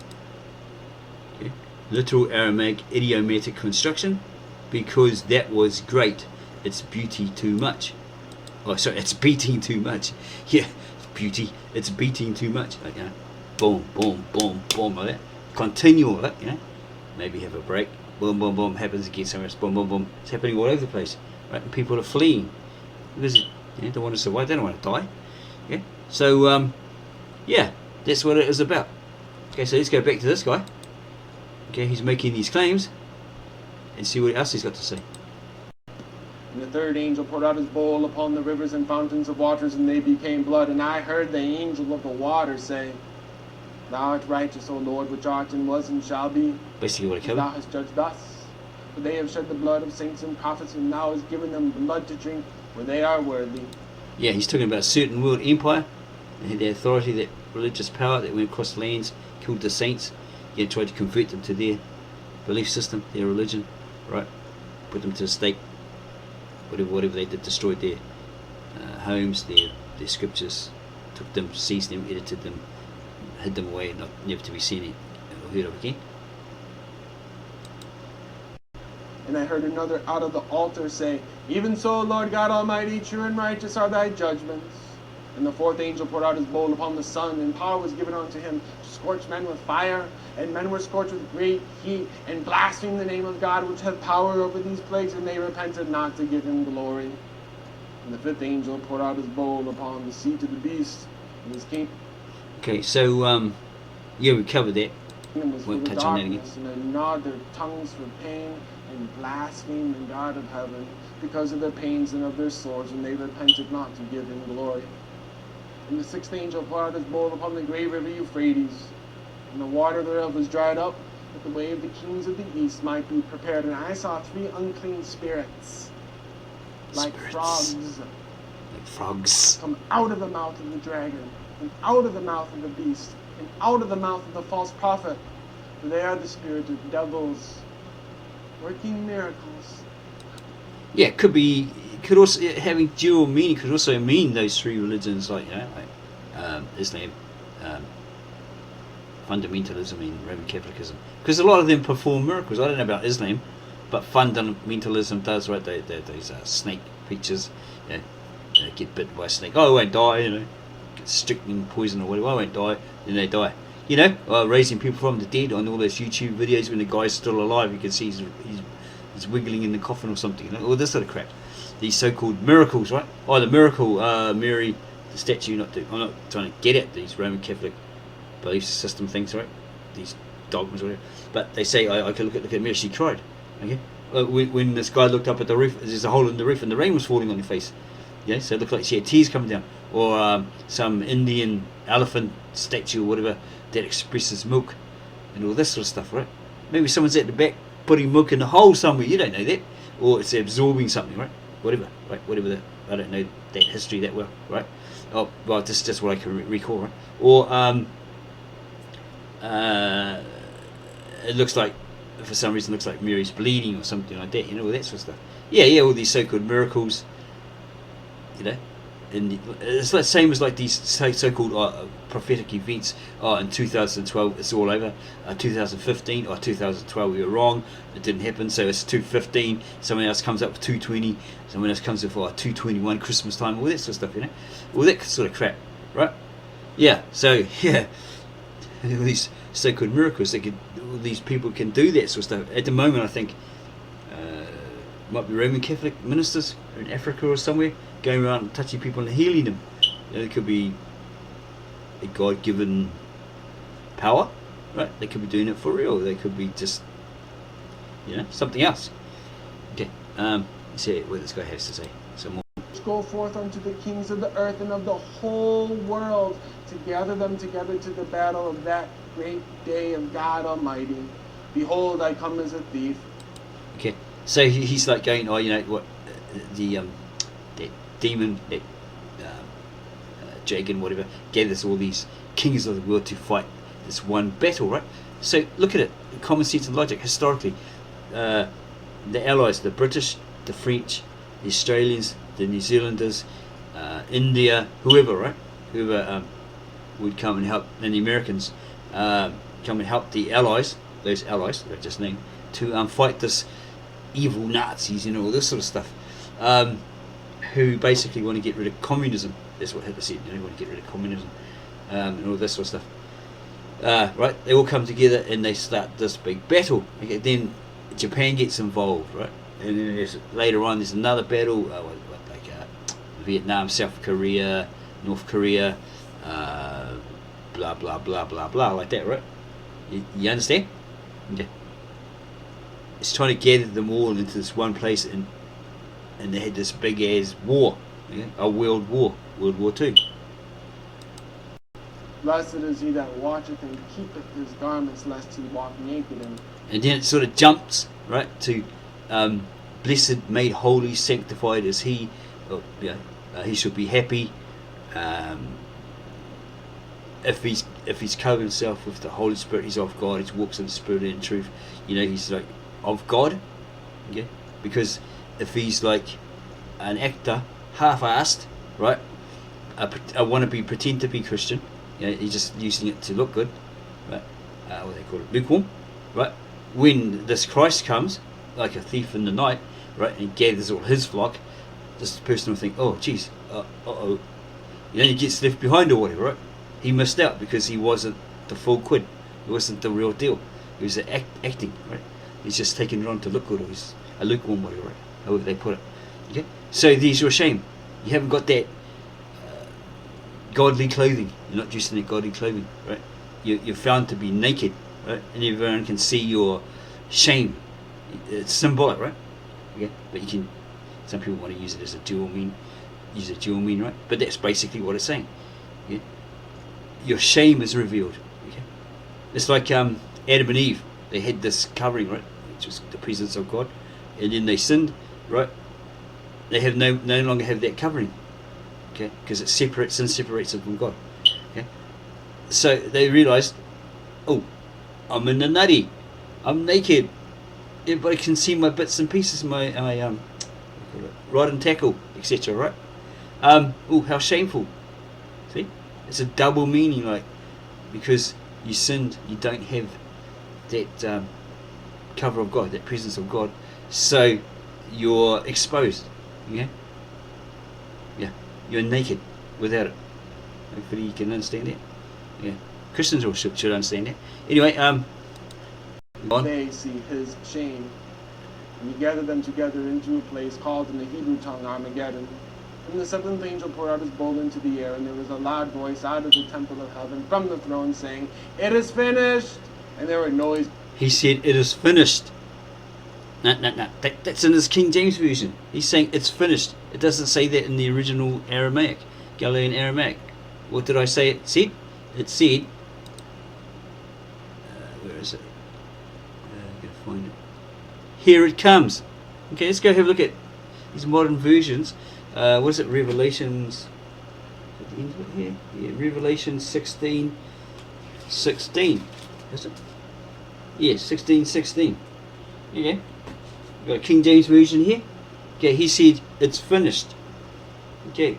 Okay. Literal Aramaic idiomatic construction, because that was great, its beauty too much. Oh, sorry, it's beating too much. Yeah, beauty, it's beating too much. Like, boom, boom, boom, boom, like that. Continue with it, Maybe have a break. Boom, boom, boom, happens again somewhere else. Boom, boom, boom. It's happening all over the place, right? And people are fleeing because they don't want to survive. They don't want to die. Yeah. So, that's what it is about. Okay, so let's go back to this guy. Okay, he's making these claims, and see what else he's got to say. And the third angel poured out his bowl upon the rivers and fountains of waters, and they became blood. And I heard the angel of the water say, Thou art righteous, O Lord, which art and was and shall be. Basically what it covered. Thou hast judged thus. For they have shed the blood of saints and prophets, and thou hast given them blood to drink, for they are worthy. Yeah, he's talking about a certain world empire. They had the authority, that religious power that went across lands, killed the saints, tried to convert them to their belief system, their religion, right? Put them to the stake. Whatever they did, destroyed their homes, their scriptures, took them, seized them, edited them, hid them away, never to be seen or heard of again. And I heard another out of the altar say, Even so, Lord God Almighty, true and righteous are thy judgments. And the fourth angel poured out his bowl upon the sun, and power was given unto him to scorch men with fire. And men were scorched with great heat, and blasphemed the name of God, which hath power over these plagues, and they repented not to give him glory. And the fifth angel poured out his bowl upon the seat of the beast, and his king. Okay, so we covered that. Was won't touch on that again. And they gnawed their tongues for pain, and blasphemed the God of heaven because of their pains and of their sores, and they repented not to give him glory. And the sixth angel poured out his bowl upon the great river Euphrates, and the water thereof was dried up, that the way of the kings of the east might be prepared. And I saw three unclean spirits, like frogs, come out of the mouth of the dragon, and out of the mouth of the beast, and out of the mouth of the false prophet. For they are the spirit of devils, working miracles. Yeah, it could also, having dual meaning, could also mean those three religions, like Islam, fundamentalism, and Roman Catholicism, because a lot of them perform miracles. I don't know about Islam, but fundamentalism does, right? Those snake creatures, get bitten by a snake. Oh, I won't die, get strychnine poison or whatever. I won't die. Then they die. Raising people from the dead on all those YouTube videos when the guy's still alive, you can see he's wiggling in the coffin or something. All this sort of crap. These so-called miracles, right? Oh, the miracle, Mary, the statue. I'm not trying to get at these Roman Catholic belief system things, right? These dogmas, or whatever. But they say, I could look at Mary. She cried. Okay. When this guy looked up at the roof, there's a hole in the roof, and the rain was falling on her face. Yeah. So it looked like she had tears coming down. Or some Indian elephant statue or whatever that expresses milk, and all this sort of stuff, right? Maybe someone's at the back putting milk in a hole somewhere. You don't know that, or it's absorbing something, right? Whatever, right? I don't know that history that well, right? Oh, well, this is just what I can recall, right? Or it looks like, for some reason, looks like Mary's bleeding or something like that. All that sort of stuff. Yeah, all these so-called miracles. it's the same as like these so-called prophetic events. In 2012 it's all over. 2015 or 2012 we were wrong, it didn't happen, so it's 215. Someone else comes up with 220. Someone else comes up for 221 Christmas time, all that sort of stuff, all that sort of crap, right? Yeah. So yeah, all these so-called miracles, all these people can do that sort of stuff. At the moment, I think might be Roman Catholic ministers in Africa or somewhere going around and touching people and healing them. It could be a God-given power, right? They could be doing it for real. They could be just, something else. Okay. Let's see what this guy has to say. Some more. Go forth unto the kings of the earth and of the whole world, to gather them together to the battle of that great day of God Almighty. Behold, I come as a thief. Okay. So he's like going, what the demon, Jagan, whatever, gathers all these kings of the world to fight this one battle, right? So look at it, common sense and logic. Historically, the Allies, the British, the French, the Australians, the New Zealanders, India, whoever, right? Whoever would come and help, and the Americans come and help the Allies, those Allies that I just named, to fight this evil Nazis and all this sort of stuff, who basically want to get rid of communism. That's what Hitler said. They want to get rid of communism and all this sort of stuff. Right? They all come together and they start this big battle. Okay, then Japan gets involved, right? And then later on, there's another battle, like Vietnam, South Korea, North Korea, blah blah blah blah blah, like that, right? You understand? Okay. It's trying to gather them all into this one place, and they had this big ass war, a world war, World War II. Blessed is he that watcheth and keepeth his garments, lest he walk naked. And then it sort of jumps right to blessed, made holy, sanctified is he. He should be happy if he's covered himself with the Holy Spirit. He's of God. He walks in the Spirit and in truth. He's like of God. Okay, because if he's like an actor, half-assed, right? I want to pretend to be Christian. He's just using it to look good, right? What they call it, lukewarm, right? When this Christ comes, like a thief in the night, right, and gathers all his flock, this person will think, oh, geez, he gets left behind or whatever, right? He missed out because he wasn't the full quid. He wasn't the real deal. He was acting, right? He's just taking it on to look good, or he's a lukewarm, whatever, right? However they put it. Okay, so there's your shame. You haven't got that godly clothing. You're not dressed in that godly clothing, right? You're found to be naked, right? And everyone can see your shame. It's symbolic, right? Okay, but some people want to use it as a dual mean, right? But that's basically what it's saying. Okay? Your shame is revealed. Okay? It's like Adam and Eve. They had this covering, right, which was the presence of God, and then they sinned, right? They have no longer have that covering, okay, because sin separates them from God. Okay, so they realized, oh, I'm in the nutty, I'm naked, everybody can see my bits and pieces, my rod and tackle, etc. Right? Oh, how shameful! See, it's a double meaning, like, because you sinned, you don't have that cover of God, that presence of God, so you're exposed. Yeah, you're naked without it. Hopefully you can understand that. Yeah, Christians all should understand that. Anyway, they see his shame, and he gathered them together into a place called in the Hebrew tongue Armageddon. And the seventh angel poured out his bowl into the air, and there was a loud voice out of the temple of heaven from the throne saying, "It is finished." And there were noise. He said, "It is finished." No. That's in his King James Version. He's saying it's finished. It doesn't say that in the original Aramaic, Galilean-Aramaic. What did I say it said? It said, where is it? I'm going to find it. Here it comes. Okay, let's go have a look at these modern versions. What is it? Revelations. At the end of it here? Yeah, Revelation 16. Is it? Yeah, 16:16. Yeah. We've got a King James Version here. Okay, he said it's finished. Okay.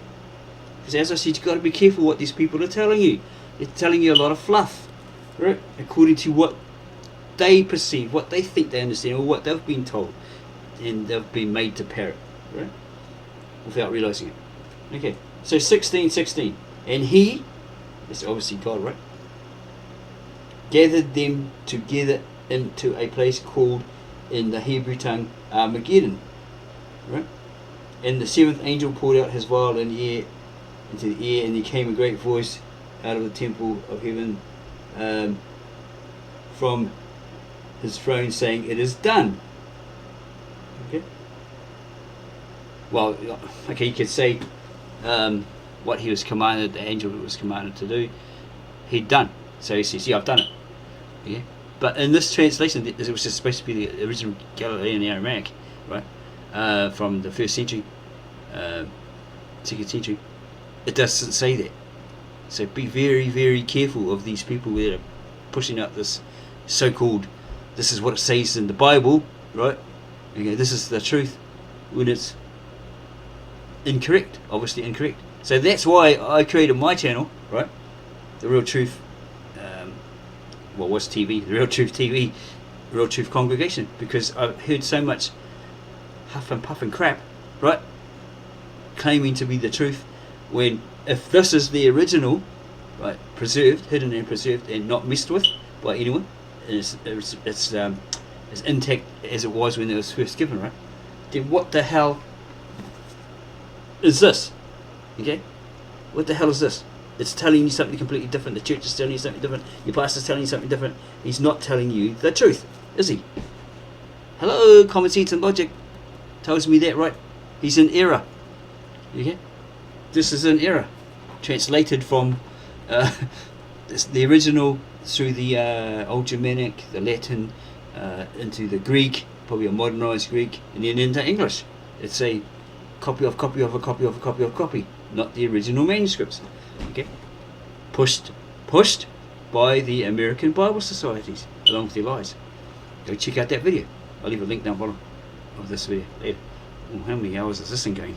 Because as I said, you've got to be careful what these people are telling you. They're telling you a lot of fluff, right? According to what they perceive, what they think they understand, or what they've been told, and they've been made to parrot, right? Without realizing it. Okay, so 16:16, and he, it's obviously God, right? Gathered them together into a place called, in the Hebrew tongue, Armageddon, right? And the seventh angel poured out his vial into the air, and there came a great voice out of the temple of heaven, from his throne, saying, "It is done." Okay. Well, okay, you could say what he was commanded, the angel was commanded to do, he'd done. So he says, "Yeah, I've done it." Yeah. But in this translation, it was just supposed to be the original Galilean-Aramaic, right, from the 1st century, 2nd century. It doesn't say that. So be very, very careful of these people that are pushing out this so-called, this is what it says in the Bible, right? Okay, this is the truth, when it's incorrect, obviously incorrect. So that's why I created my channel, right? The Real Truth, what's TV? The Real Truth TV, Real Truth Congregation, because I've heard so much huff and puff and crap, right? Claiming to be the truth, when if this is the original, right, preserved, hidden and preserved, and not messed with by anyone, and it's as intact as it was when it was first given, right? Then what the hell is this? Okay, what the hell is this? It's telling you something completely different. The church is telling you something different. Your pastor's telling you something different. He's not telling you the truth, is he? Hello, common sense and logic tells me that, right? He's in error. Okay, this is an error, translated from the original through the Old Germanic, the Latin, into the Greek, probably a modernized Greek, and then into English. It's a copy of copy of a copy of a copy of a copy, not the original manuscripts. Okay, pushed by the American Bible Societies along with their lies. Go check out that video. I'll leave a link down below of this video later. Oh, how many hours is this thing going?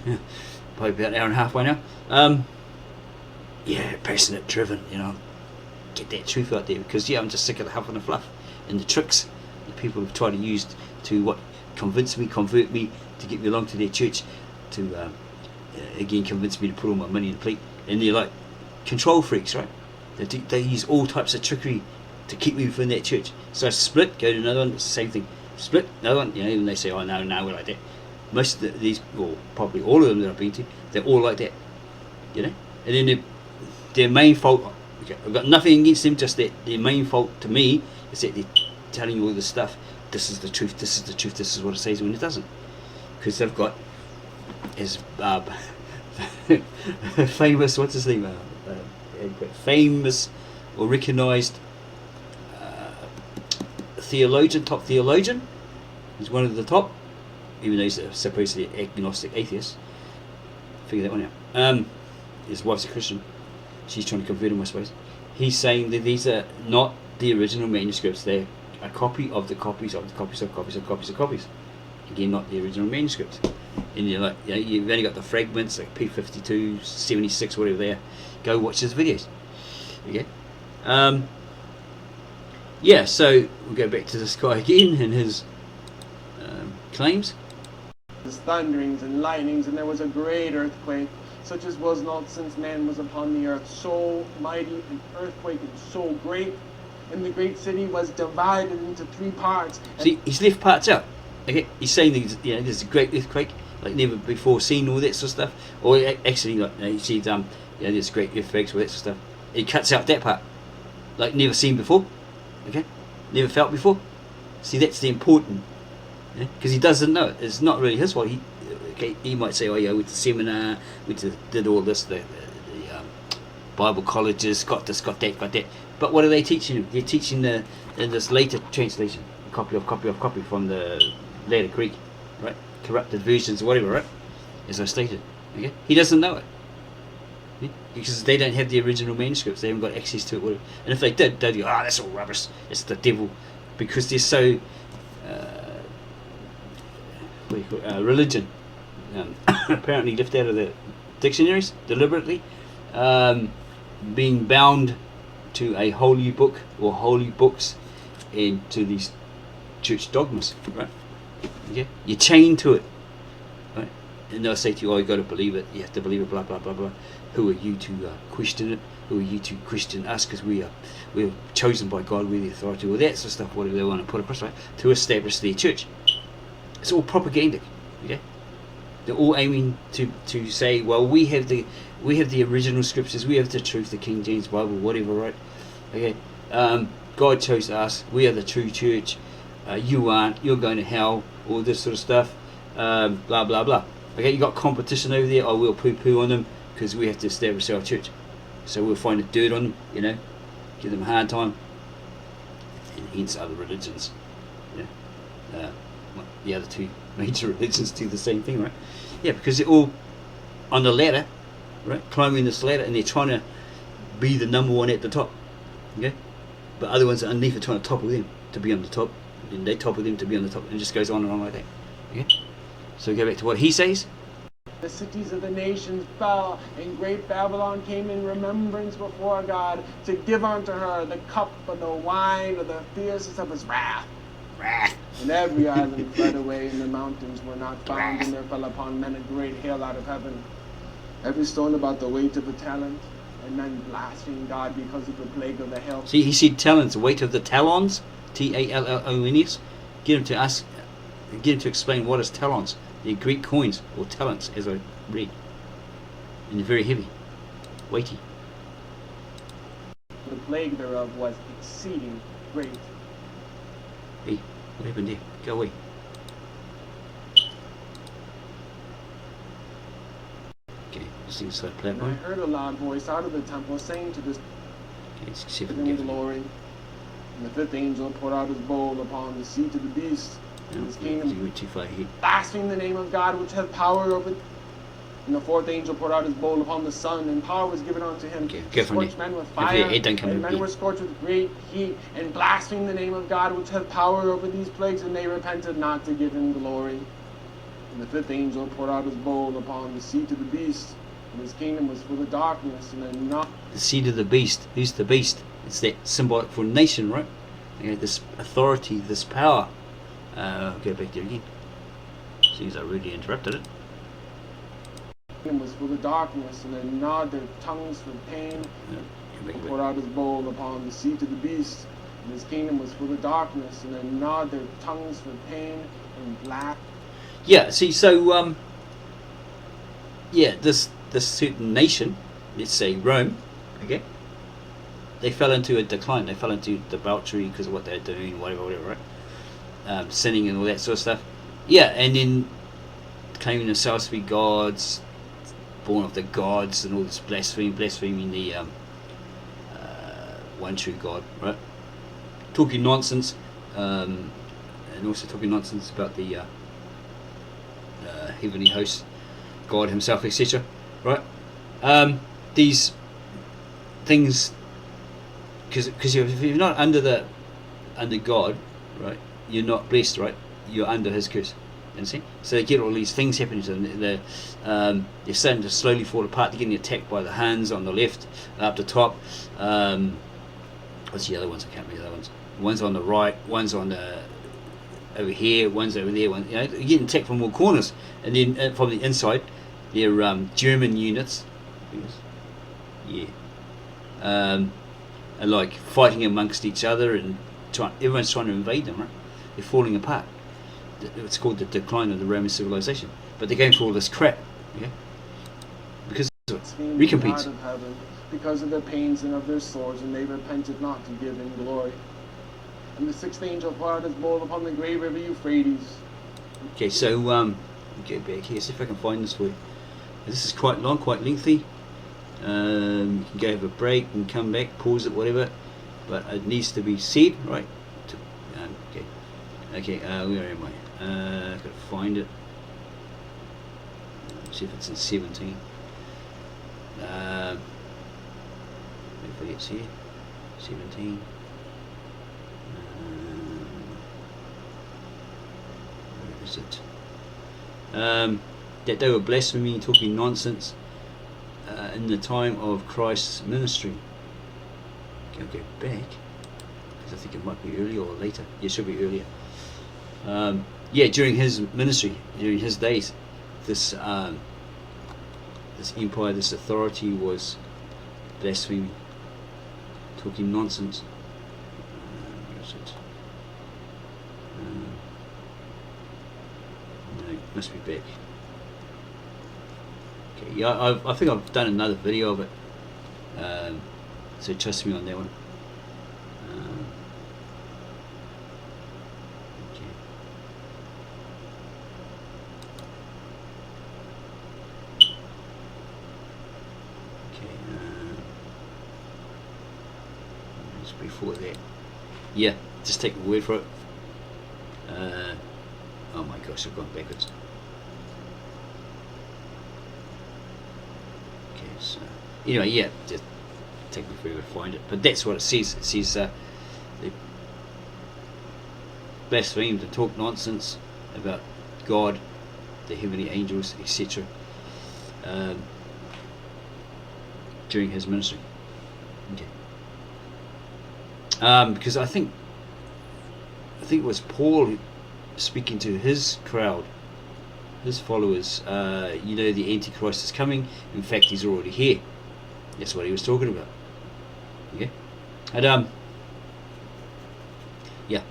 Probably about an hour and a half by now. Yeah, passionate, driven, get that truth out there, because I'm just sick of the huff and the fluff and the tricks that people have tried to use to convince me, convert me, to get me along to their church, to again convince me to put all my money in the plate. And they're like control freaks, right? They use all types of trickery to keep me within that church. So I split, go to another one, it's the same thing. Split, another one, and they say, "Oh no, we're like that." Most of these, or probably all of them that I've been to, they're all like that, And then their main fault, okay, I've got nothing against them, just that their main fault to me is that they're telling you all this stuff. This is the truth, this is the truth, this is what it says, when it doesn't. Because they've got, as famous, what's his name? Famous or recognised top theologian. He's one of the top, even though he's supposedly agnostic atheist. Figure that one out. His wife's a Christian. She's trying to convert him, I suppose. He's saying that these are not the original manuscripts. They're a copy of the copies of the copies of copies of copies of copies. Again, not the original manuscripts. And you're like, you've only got the fragments, like P52, 76, whatever they are. Go watch his videos. Okay. Yeah, so we'll go back to this guy again and his claims. There's thunderings and lightnings, and there was a great earthquake, such as was not since man was upon the earth. So mighty an earthquake and so great, and the great city was divided into 3 parts. See, he's left parts out. Okay, he's saying that, there's a great earthquake, like never before seen, all that sort of stuff. Or actually, like he said, there's great earthquakes, all that sort of stuff. He cuts out that part, like never seen before. Okay, never felt before. See, that's the important, because he doesn't know it. It's not really his fault. He might say, "Oh yeah, I went to seminar, did all this, the Bible colleges, got this, got that." But what are they teaching him? They're teaching in this later translation, copy of copy from the later Greek, right? Corrupted versions or whatever, right? As I stated. Okay, he doesn't know it. Because they don't have the original manuscripts, they haven't got access to it, whatever. And if they did, they'd go, that's all rubbish, it's the devil, because they're so religion apparently left out of the dictionaries deliberately, being bound to a holy book or holy books into these church dogmas, right? Yeah, you're chained to it, right? And they'll say to you, "Oh, you got to believe it. You have to believe it." Blah blah blah blah. Who are you to question it? Who are you to question us? Because we're chosen by God. We're the authority. All that sort of stuff. Whatever they want to put across, right? To establish their church. It's all propagandic. Okay. They're all aiming to say, well, we have the original scriptures. We have the truth, the King James Bible, whatever, right? Okay. God chose us. We are the true church. You aren't. You're going to hell. All this sort of stuff. Blah blah blah. Okay, you got competition over there. I will poo-poo on them because we have to establish our church. So we'll find the dirt on them, give them a hard time. And hence other religions. The other two major religions do the same thing, right? Yeah, because they're all on the ladder, right? Climbing this ladder, and they're trying to be the number one at the top. Okay, but other ones underneath are trying to topple them to be on the top, and they topple them to be on the top, and it just goes on and on like that. Okay, so we go back to what he says. The cities of the nations fell, and great Babylon came in remembrance before God to give unto her the cup of the wine of the fierceness of his wrath. And every island fled away, and the mountains were not found, and there fell upon men a great hail out of heaven. Every stone about the weight of a talent, and men blasphemed God because of the plague of the hail. See, he said talents, the weight of the talons, Tallons. Get him to explain what is talons. They're Greek coins, or talents, as I read. And they're very heavy, weighty. The plague thereof was exceeding great. Hey, what happened there? Go away. Okay, this thing's so And I heard a loud voice out of the temple saying to this giving glory. And the fifth angel poured out his bowl upon the seat of the beast. And his kingdom blasphemed the name of God which hath power over it. And the fourth angel poured out his bowl upon the sun, and power was given unto him to scorch men with fire, and men were scorched with great heat, and blasphemed the name of God which hath power over these plagues, and they repented not to give him glory. And the fifth angel poured out his bowl upon the seat of the beast, and his kingdom was full of darkness, and then not the seed of the beast. Who's the beast? It's that symbolic for nation, right? This authority, this power. Go back there again. Seems I really interrupted it. Was full of darkness, and then gnawed their tongues for pain. And poured out his bowl upon the seat of the beast, and his kingdom was full of darkness, and then gnawed their tongues for pain and black. Yeah, see, so this certain nation, let's say Rome, okay, they fell into a decline. They fell into debauchery because of what they're doing, whatever, right? Sinning and all that sort of stuff. Yeah, and then claiming themselves to be gods, born of the gods, and all this blaspheming the one true God, right? Talking nonsense, and also talking nonsense about the heavenly host, God himself, etc. Right? These things, because if you're not under God, right, you're not blessed, right? You're under his curse. You see? So they get all these things happening to them. They're starting to slowly fall apart. They're getting attacked by the Huns on the left, up the top. What's the other ones? I can't remember the other ones. One's on the right, one's on the over here, one's over there. They're getting attacked from all corners. And then from the inside, they're German units. Yeah. And like fighting amongst each other, and everyone's trying to invade them, right? They're falling apart. It's called the decline of the Roman civilization. But they're going for all this crap, okay? Because of recompense. Because of their pains and of their sores, and they repented not to give him glory. And the sixth angel poured out his bowl upon the great river Euphrates. Okay, so go back here, see if I can find this for you. This is quite long, quite lengthy. You can go have a break and come back, pause it, whatever. But it needs to be said, right? Okay, where am I? I've got to find it. Let's see if it's in 17. Hopefully it's here. 17. Where is it? That they were blaspheming, talking nonsense, in the time of Christ's ministry. I'll go back because I think it might be earlier or later. Yeah, it should be earlier. Yeah, during his ministry, during his days, this empire, this authority was blaspheming, talking nonsense. Where is it? No, it must be back. Okay, yeah, I think I've done another video of it, so trust me on that one. Okay. Okay, it's before that. Yeah, just take my word for it. Oh my gosh, I've gone backwards. Okay, so anyway, yeah, just take me forever to find it, but that's what it says. It says they blasphemed and talk nonsense about God, the heavenly angels, etc. During his ministry. Okay. Because I think it was Paul speaking to his crowd, his followers. You know, the Antichrist is coming. In fact, he's already here. That's what he was talking about. Okay, and yeah,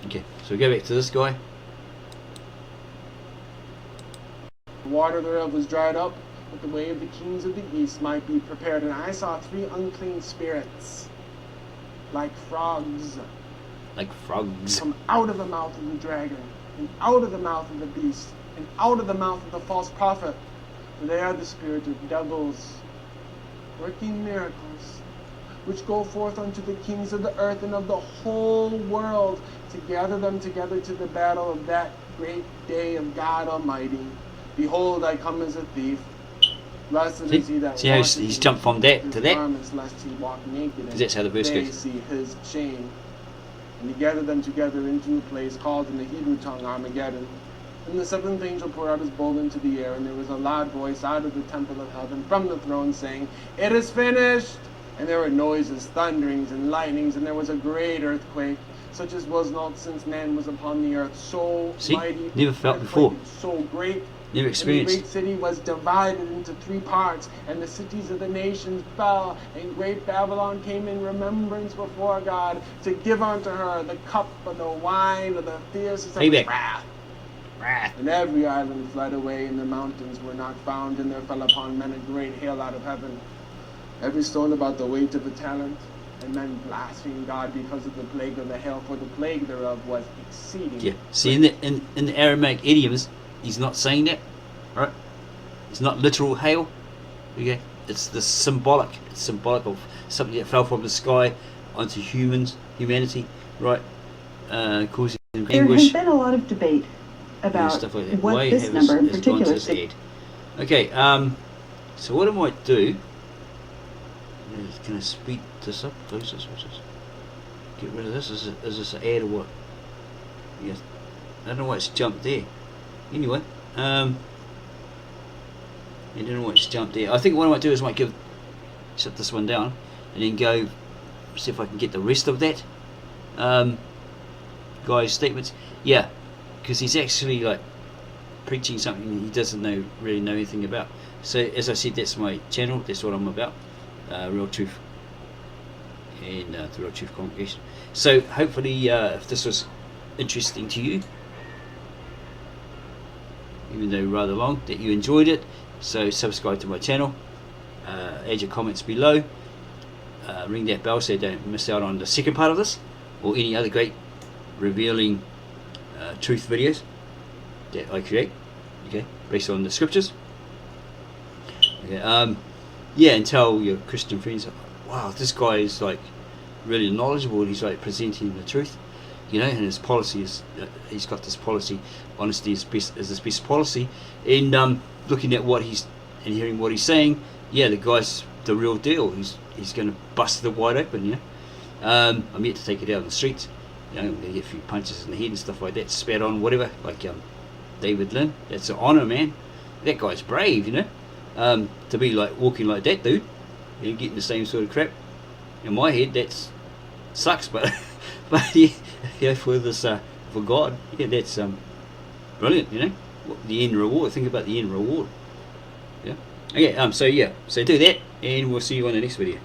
okay. So we go back to this guy. The water thereof was dried up, that the way of the kings of the east might be prepared. And I saw 3 unclean spirits, like frogs, come out of the mouth of the dragon, and out of the mouth of the beast, and out of the mouth of the false prophet. For they are the spirit of devils, working miracles, which go forth unto the kings of the earth and of the whole world, to gather them together to the battle of that great day of God Almighty. Behold, I come as a thief. Blessed is he that See, he's jumped from that to that. Garments, lest he walk naked, and that's how the verse they goes. see his shame. And he gathered them together into a place called in the Hebrew tongue Armageddon. And the 7th angel poured out his bowl into the air, and there was a loud voice out of the temple of heaven from the throne saying, "It is finished!" And there were noises, thunderings, and lightnings, and there was a great earthquake, such as was not since man was upon the earth. So mighty, never felt before, so great. Never experienced. And the great city was divided into 3 parts, and the cities of the nations fell, and great Babylon came in remembrance before God, to give unto her the cup of the wine of the fierceness of his wrath. And every island fled away, and the mountains were not found, and there fell upon men a great hail out of heaven, every stone about the weight of a talent. And men blasphemed God because of the plague of the hail, for the plague thereof was exceeding. Yeah. See, in the Aramaic idioms, he's not saying that, right? It's not literal hail. Okay, it's the symbolic. It's symbolic of something that fell from the sky onto humanity, right? Causing anguish. There has been a lot of debate about stuff like that. what Why this number in particular. Okay, so what I might do is, can I speed this up, please? Get rid of this. Is this an ad or what? Yes. I don't know why it's jumped there. Anyway, I don't know why it's jumped there. I think what I might do is I might shut this one down and then go see if I can get the rest of that guy's statements. Yeah, because he's actually like preaching something he doesn't really know anything about. So as I said, that's my channel. That's what I'm about. Real truth and the Real Truth Congregation. So hopefully, if this was interesting to you, even though rather long, that you enjoyed it. So subscribe to my channel, add your comments below, ring that bell so you don't miss out on the second part of this or any other great revealing truth videos that I create, okay, based on the scriptures. Okay, yeah, and tell your Christian friends, wow, this guy is like really knowledgeable. He's like presenting the truth, you know, and his policy is he's got this policy. Honesty is his best policy. And looking at what he's and hearing what he's saying, yeah, the guy's the real deal. He's going to bust it wide open, you know. I'm yet to take it out on the streets. You know, I'm going to get a few punches in the head and stuff like that, spat on, whatever. Like David Lynn, that's an honour, man. That guy's brave, you know. to be like walking like that dude, you're getting the same sort of crap. In my head, that's sucks, but but yeah, for this for God, yeah, that's brilliant. You know, the end reward. Think about the end reward. Yeah. Okay. So do that, and we'll see you on the next video.